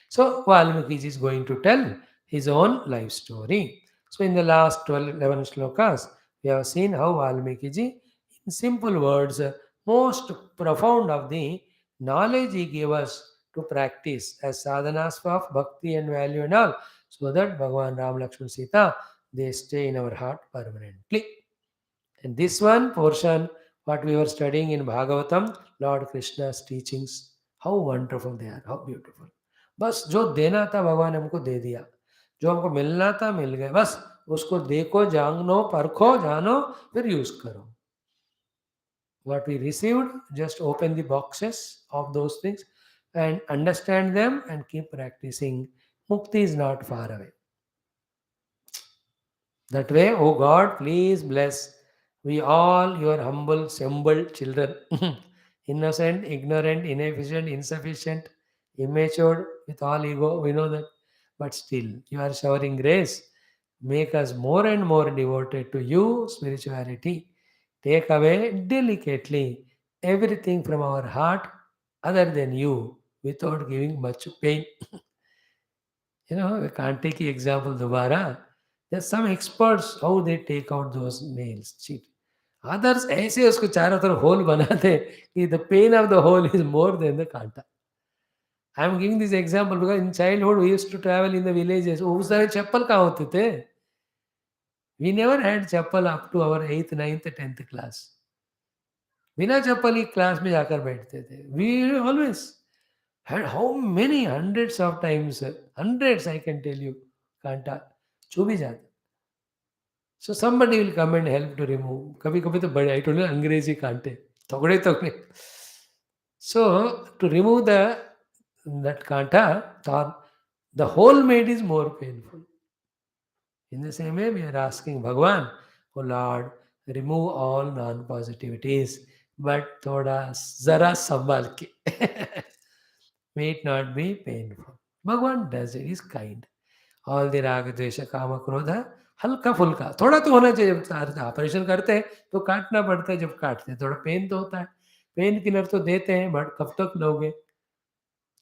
So, Valmiki is going to tell his own life story. So, in the last 11 shlokas, we have seen how Valmiki ji, in simple words, most profound of the knowledge he gave us to practice as sadhanas of bhakti and value and all, so that Bhagavan Ram Lakshman Sita, they stay in our heart permanently. And this one portion, what we were studying in Bhagavatam, Lord Krishna's teachings, how wonderful they are, how beautiful. बस जो देना था भगवान ने हमको दे दिया, जो हमको मिलना था मिल गया, बस उसको देखो, जानो, परखो, जानो, फिर यूज करो. What we received, just open the boxes of those things and understand them and keep practicing. Mukti is not far away. That way, oh God, please bless we all your humble, assembled children, innocent, ignorant, inefficient, insufficient, immature, with all ego, we know that. But still, you are showering grace. Make us more and more devoted to you, spirituality. Take away delicately everything from our heart other than you without giving much pain. We can't take the example दोबारा. There's some experts how they take out those nails, cheat. Others ऐसे उसको चारों तरफ whole बनाते कि the pain of the hole is more than the कांटा. I am giving this example because in childhood we used to travel in the villages. उस समय चप्पल कहाँ होते थे? We never had chappal up to our 8th, 9th, 10th class. बिना चप्पल ही class में जाकर बैठते थे. We always had how many hundreds of times, hundreds I can tell you, कांटा छू भी जाता. So somebody will come and help to remove. कभी कभी तो बड़े I told you अंग्रेजी कांटे थोड़े थोड़े. So to remove that kanta, thorn, the whole made is more painful. In the same way, we are asking Bhagwan, oh Lord, remove all non-positivities, but thoda zara sambal ke. May it not be painful. Bhagwan does it, is kind. All the raga, dvesha, kama, krodha, हल्का फुल्का थोड़ा तो होना चाहिए. जब operation करते हैं तो काटना पड़ता है, जब काटते हैं थोड़ा पेन तो होता है, पेन किलर तो देते हैं, बट कब तक लोगे,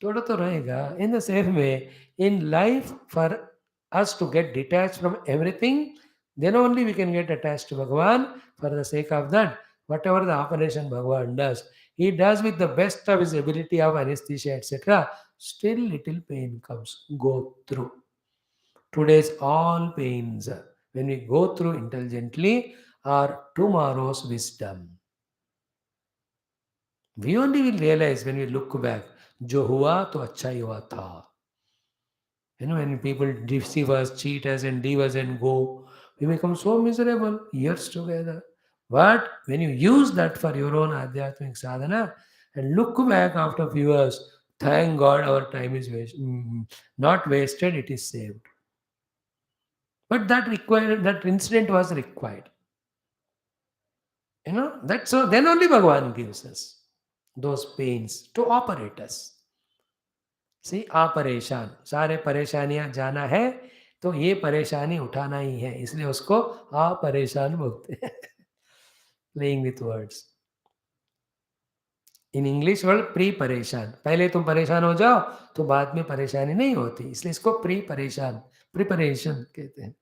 थोड़ा तो रहेगा. In the same way, in life, for us to get detached from everything, then only we can get attached to Bhagavan. For the sake of that, whatever the operation Bhagavan does, he does with the best of his ability of anesthesia, etc. Still little pain comes. Go through. Today's all pains, when we go through intelligently, are tomorrow's wisdom. We only will realize when we look back, जो हुआ तो अच्छा ही हुआ था. When people deceive us, cheat us, and leave us and go, we become so miserable years together. But when you use that for your own Adhyatmic sadhana and look back after a few years, thank God our time is not wasted, it is saved. But that incident was required. That's so. Then only Bhagavan gives us those pains to operate us. See, परेशान, सारे परेशानियां जाना है तो ये परेशानी उठाना ही है, इसलिए उसको परेशान बोलते हैं. Playing with words. In English word pre परेशान, पहले तुम परेशान हो जाओ तो बाद में परेशानी नहीं होती, इसलिए इसको प्री परेशान, प्रिपरेशन कहते हैं.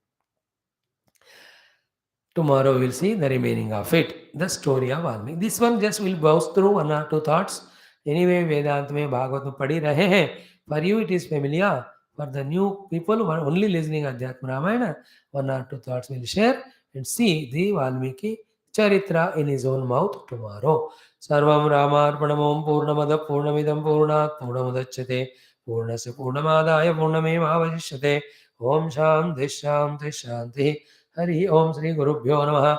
Tomorrow we will see the remaining of it, the story of Valmiki. This one just will browse through one or two thoughts. Anyway, Vedant में भागवत में पढ़ी रहे हैं. For you it is familiar. For the new people who are only listening Adhyatma Ramayana, one or two thoughts will share and see the Valmiki Charitra in his own mouth tomorrow. Sarvam Ramarpanamom Purnamada Purnamidam Purnat Purnamudachyate Purnasya Purnamadaya Purnamevavashishyate. Om Shanti Shanti Shanti. Hari ओम श्री गुरुभ्यो नमः.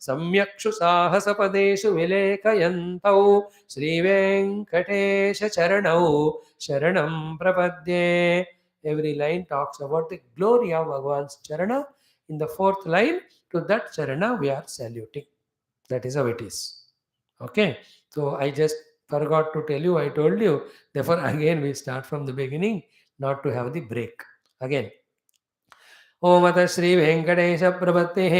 सम्यक्षु साहसपदेषु विलेखयन्तौ श्रीवेङ्कटेशचरणौ शरणं प्रपद्ये. Every line talks about the glory of Bhagavan's charana. In the fourth line, to that charana we are saluting. That is how it is. Okay. So I just forgot to tell you, I told you. Therefore, again we start from the beginning, not to have the break. Again. ओम अथ श्री वेंकटेश प्रपत्तिः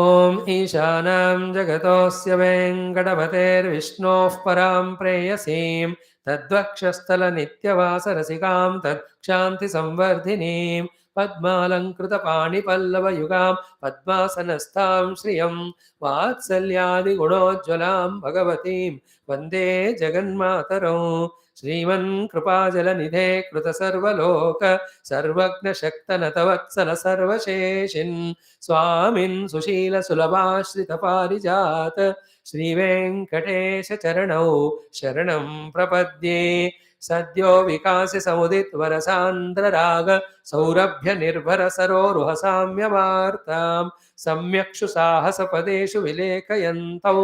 ओम ईशानां जगतोऽस्य वेङ्कटपतेर्विष्णोः परां प्रेयसीं तद्वक्षस्थलनित्यवासरसिकां तत्क्षान्तिसंवर्धिनीं पद्मालङ्कृतपाणिपल्लवयुगां पद्मासनस्थां श्रियं वात्सल्यादिगुणोज्ज्वलां भगवतीं वन्दे जगन्मातरौ श्रीमन्कृपाजलनिधे कृतसर्वलोक सर्वज्ञशक्तनतवत्सल सर्वशेषिन् स्वामिन् सुशीलसुलभाश्रितपारिजात श्रीवेङ्कटेशचरणौ शरणं प्रपद्ये. सद्यो विकास्य समुदितवरसान्द्रराग सौरभ्यनिर्भर सरोरुहसाम्यवार्तां सम्यक्षु साहसपदेषु विलेखयन्तौ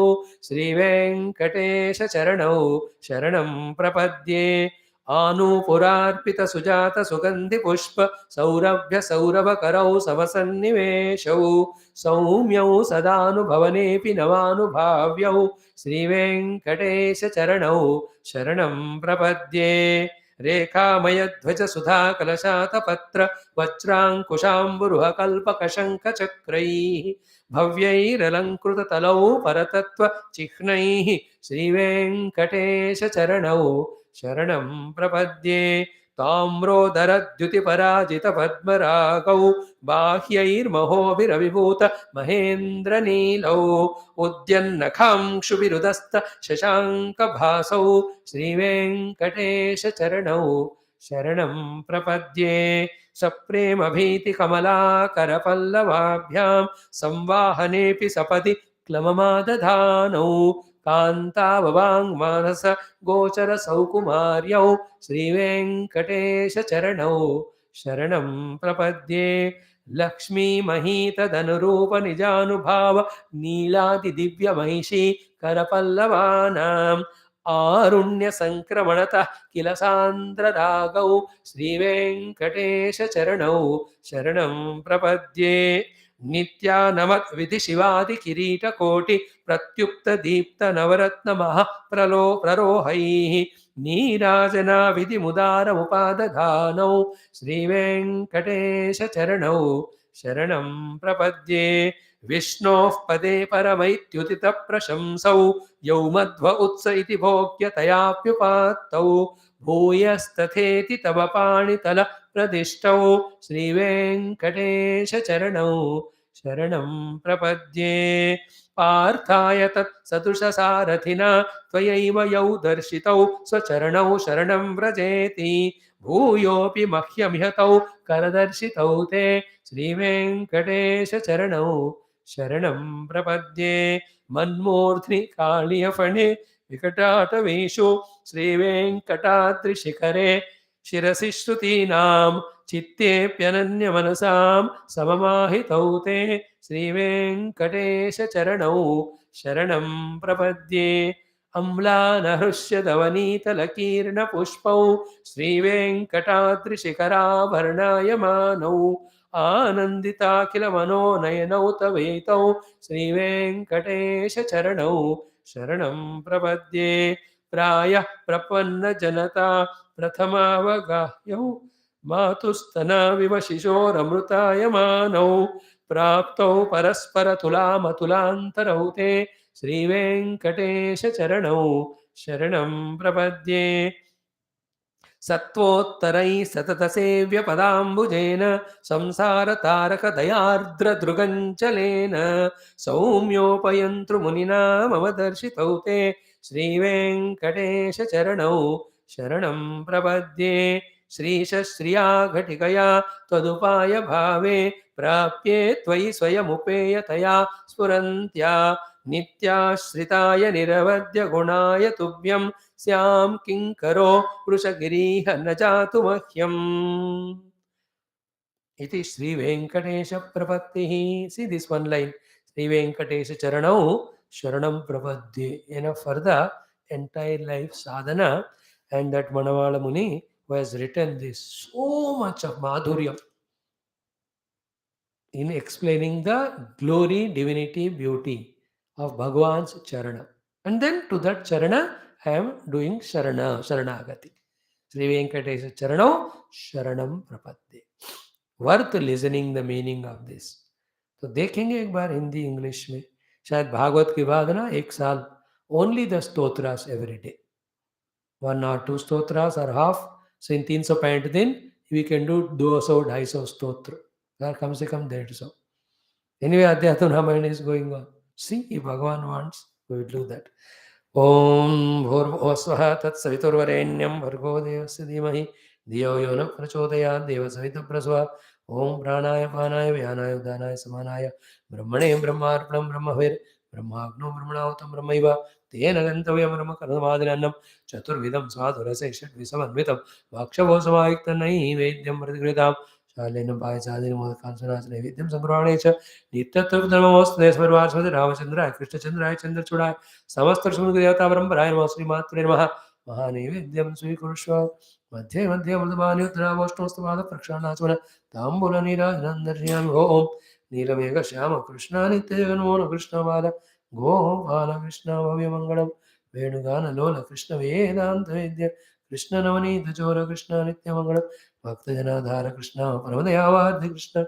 श्रीवेङ्कटेशचरणौ शरणं प्रपद्ये. आनूपुरार्पित सुजात सुगन्धि पुष्प सौरभ्य सौरभकरौ समसन्निवेशौ सौम्यौ सदानुभवनेऽपि नवानुभाव्यौ श्रीवेङ्कटेशचरणौ शरणं प्रपद्ये. रेखामयध्वज सुधाकलशातपत्र वज्राङ्कुशाम्बुरुहकल्पकशङ्खचक्रैः भव्यैरलङ्कृततलौ परतत्त्वचिह्नैः श्रीवेङ्कटेशचरणौ शरणं प्रपद्ये. ताम्रोदरद्युतिपराजितपद्मरागौ बाह्यैर्महोभिरविभूत महेन्द्रनीलौ उद्यन्नखांशुभिरुदस्त शशाङ्कभासौ श्रीवेङ्कटेशचरणौ शरणं प्रपद्ये. सप्रेमभीतिकमलाकरपल्लवाभ्यां संवाहनेऽपि सपदि क्लममादधानौ कान्ताववाङ्मानस गोचर सौकुमार्यौ श्रीवेङ्कटेशचरणौ शरणं प्रपद्ये. लक्ष्मीमहीतदनुरूप निजानुभाव नीलादिदिव्यमहिषी करपल्लवानाम् आरुण्यसङ्क्रमणतः किल सान्द्ररागौ श्रीवेङ्कटेशचरणौ शरणं प्रपद्ये. नित्यानमत् विधि शिवादि किरीटकोटि प्रत्युक्त दीप्त नवरत्न महाप्रलो प्ररोहैः नीराजना विधि मुदार उपादधानौ श्रीवेङ्कटेशचरणौ शरणं प्रपद्ये. विष्णोः पदे परमैत्युदित प्रशंसौ यौ मध्व उत्स इति भोग्यतयाप्युपात्तौ भूयस्तथेति तव पाणितल प्रदिष्टौ श्रीवेङ्कटेशचरणौ शरणं प्रपद्ये. पार्थाय तत्सदृशसारथिना त्वयैव यौ दर्शितौ स्वचरणौ शरणं व्रजेति भूयोऽपि मह्यमिहतौ करदर्शितौ ते श्रीवेङ्कटेशचरणौ शरणं प्रपद्ये. मन्मूर्ध्नि काळियफणे विकटाटवेषु श्रीवेङ्कटाद्रिशिखरे शिरसि श्रुतीनां चित्तेऽप्यनन्यमनसां सममाहितौ ते श्रीवेङ्कटेशचरणौ शरणं प्रपद्ये. अम्लानहृष्यदवनीतलकीर्णपुष्पौ श्रीवेङ्कटाद्रिशिखराभरणायमानौ आनन्दिताखिलमनोनयनौ तवेतौ श्रीवेङ्कटेशचरणौ शरणं प्रपद्ये. प्रायः प्रपन्नजनता प्रथमावगाह्यौ मातुस्तनाविव शिशोरमृतायमानौ प्राप्तौ परस्परतुलामतुलान्तरौ ते श्रीवेङ्कटेशचरणौ शरणं प्रपद्ये. सत्त्वोत्तरैः सततसेव्यपदाम्बुजेन संसारतारकदयार्द्रदृगञ्चलेन सौम्योपयन्तृमुनिना मम दर्शितौ ते श्रीवेङ्कटेशचरणौ शरणं प्रपद्ये. श्रीशश्रिया घटिकया त्वदुपायभावे प्राप्ये त्वयि स्वयमुपेयतया स्फुरन्त्या नित्याश्रिताय निरवद्यगुणाय तुभ्यं स्यां किङ्करो वृषगिरीह न जातु मह्यम्. इति श्रीवेङ्कटेशप्रपत्तिः. See this one line. Sri Venkatesha Charanau Sharanam Prapadye. For the entire life sadhana, and that Manavala Muni who has written this so much of madhuryam in explaining the glory, divinity, beauty of Bhagavan's Charana. And then to that Charana, I am doing Sharanagati. Sri Venkatesha Charanam Sharanam Prapadde. Worth listening the meaning of this. तो देखेंगे एक बार Hindi English में, शायद भागवत के बाद ना एक साल ओनली द स्तोत्रास every day, 1 or 2 stotras or half. So in 365 दिन we can do 200-250 स्तोत्र, or कम से कम 150. Anyway, Adhyatma Ramayana is going on. See, if Bhagavan wants, we will do that. Om Bhurvosvaha Tat Saviturvarenyam Bhargo Devasya Dhimahi Dhiyo Yo Nah Prachodayat Deva Savita Prasva. Om Pranaya Panaya Vyanaya Udanaya Samanaya Brahmane Brahmarpanam Brahmavir Brahmagno Brahmanautam Brahmaiva Tena Gantavya Brahma Karnamadinannam Chaturvidam Swadhurase षड्विसमन्वितं Vakshavosamayiktanai Vedyam Pratigritam Shalenam Payasadinam Modakansanaas Naivedyam Sangrahane Cha Nityatruvidhamamosne Svarvasvati Ramachandra Krishna Chandra Chandra Chudai समस्त देवता परंपराय नमः श्रीमात्रे नमः महानैवेद्यं स्वीकुरुष्व मध्ये मध्ये मृदमान्योत्तरावोष्णोस्तपाद प्रक्षालनाचमन ताम्बूलनीराजनं दर्शयामि ओम नीलमेघ श्याम कृष्णानित्यजगन्मोहन कृष्णबाल गोपाल कृष्ण भव्यमङ्गलं वेणुगानलोल कृष्ण वेदान्त वेद्य कृष्ण नवनीत चोर कृष्ण नित्यमङ्गलं भक्तजनाधार कृष्ण परमदयावाद्य कृष्ण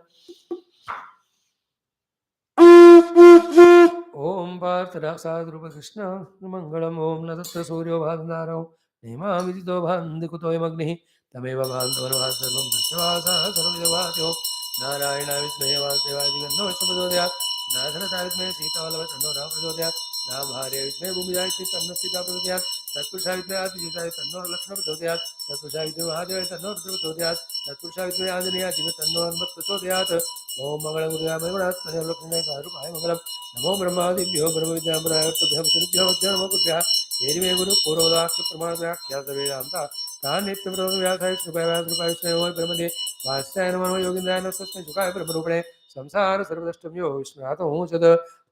ओम पार्थदासाद्रुप कृष्ण मंगलम ओम न तत्र सूर्यो भान्दारो नेमा विदितो भान्दिकुतोयमग्निः तमेव भान्तवनवात् सर्वं दृष्टवासः सर्वजवाद्यो नारायणाय विद्महे वासुदेवाय धीमहि प्रचोदयात् नाथरताय विद्महे सीतावल्लभाय तन्नो रामः प्रचोदयात् रामभार्याय विद्महे भूमिजाय तन्नो सीता प्रचोदयात् तत्पुरुषाय विद्महे आदित्याय तन्नो लक्ष्मणः प्रचोदयात् तत्पुरुषाय विद्महे महादेवाय तन्नो रुद्रः प्रचोदयात् तत्पुरुषाय विद्महे आञ्जनेयाय धीमहि तन्नो हनुमत् प्रचोदयात् ओम मंगलम गुरुदेवाय मंगलात्मने लक्ष्मणाय कारुकाय मंगलम नमो ब्रह्मादिभ्यो ब्रह्मविद्याम्बरायभ्यो श्रुभ्यो नमोभ्यः येरिमे गुरु पूर्वदास्य प्रमाणव्याख्यातवेदान्त तान् नित्यप्रभुव्यासाय कृपयाकृपाय स्वयं ब्रह्मणे वास्याय नमो योगीन्द्राय नमस्ते शुकाय ब्रह्मरूपिणे संसार सर्वदष्टम्यो विष्णुनाथो चद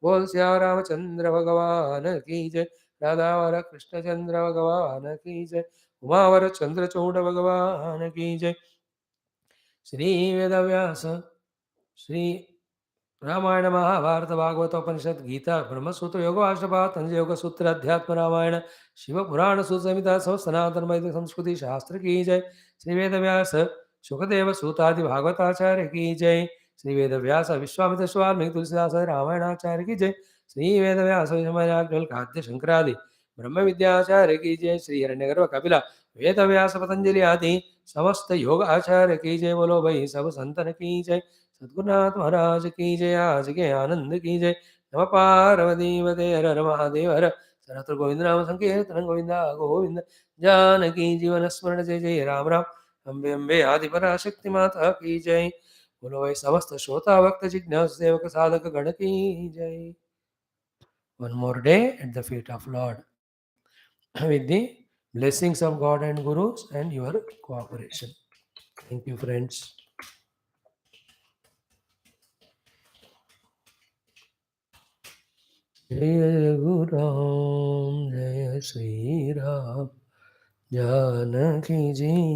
बोल श्या रामचंद्र भगवान की जय राधावर कृष्णचंद्र भगवान की जय उमावर चंद्रचूड भगवान की जय श्री वेदव्यास श्री रामायण महाभारत भागवत उपनिषद गीता ब्रह्मसूत्र योग आश्रपात तंज योग सूत्र अध्यात्म रामायण शिव पुराण सुसंहिता सब सनातन वैदिक संस्कृति शास्त्र की जय श्री वेद व्यास सुखदेव सूतादि भागवताचार्य की जय श्री वेद व्यास विश्वामित्र स्वामी तुलसीदास रामायणाचार्य की जय श्री वेद व्यास खाद्य शंकरादि ब्रह्म विद्याचार्य की जय श्री हिरण्यगर्भ कपिला वेद व्यास पतंजलि आदि समस्त योग आचार्य की जय बोलो भाई सब संतन की जय सद्गुरुनाथ महाराज की जय आज के आनंद की जय नम पार्वती वदे हर हर महादेव हर सनातन गोविंद नाम संकीर्तन गोविंदा गोविंद जानकी जीवन स्मरण जय जय राम राम अम्बे अम्बे आदि पराशक्ति माता की जय बोलो भाई समस्त श्रोता भक्त जिज्ञासु सेवक साधक गण की जय. One more day at the feet of Lord with the blessings of God and Gurus and your cooperation. Thank you, friends. जय रघुराम जय श्री राम जानकी जी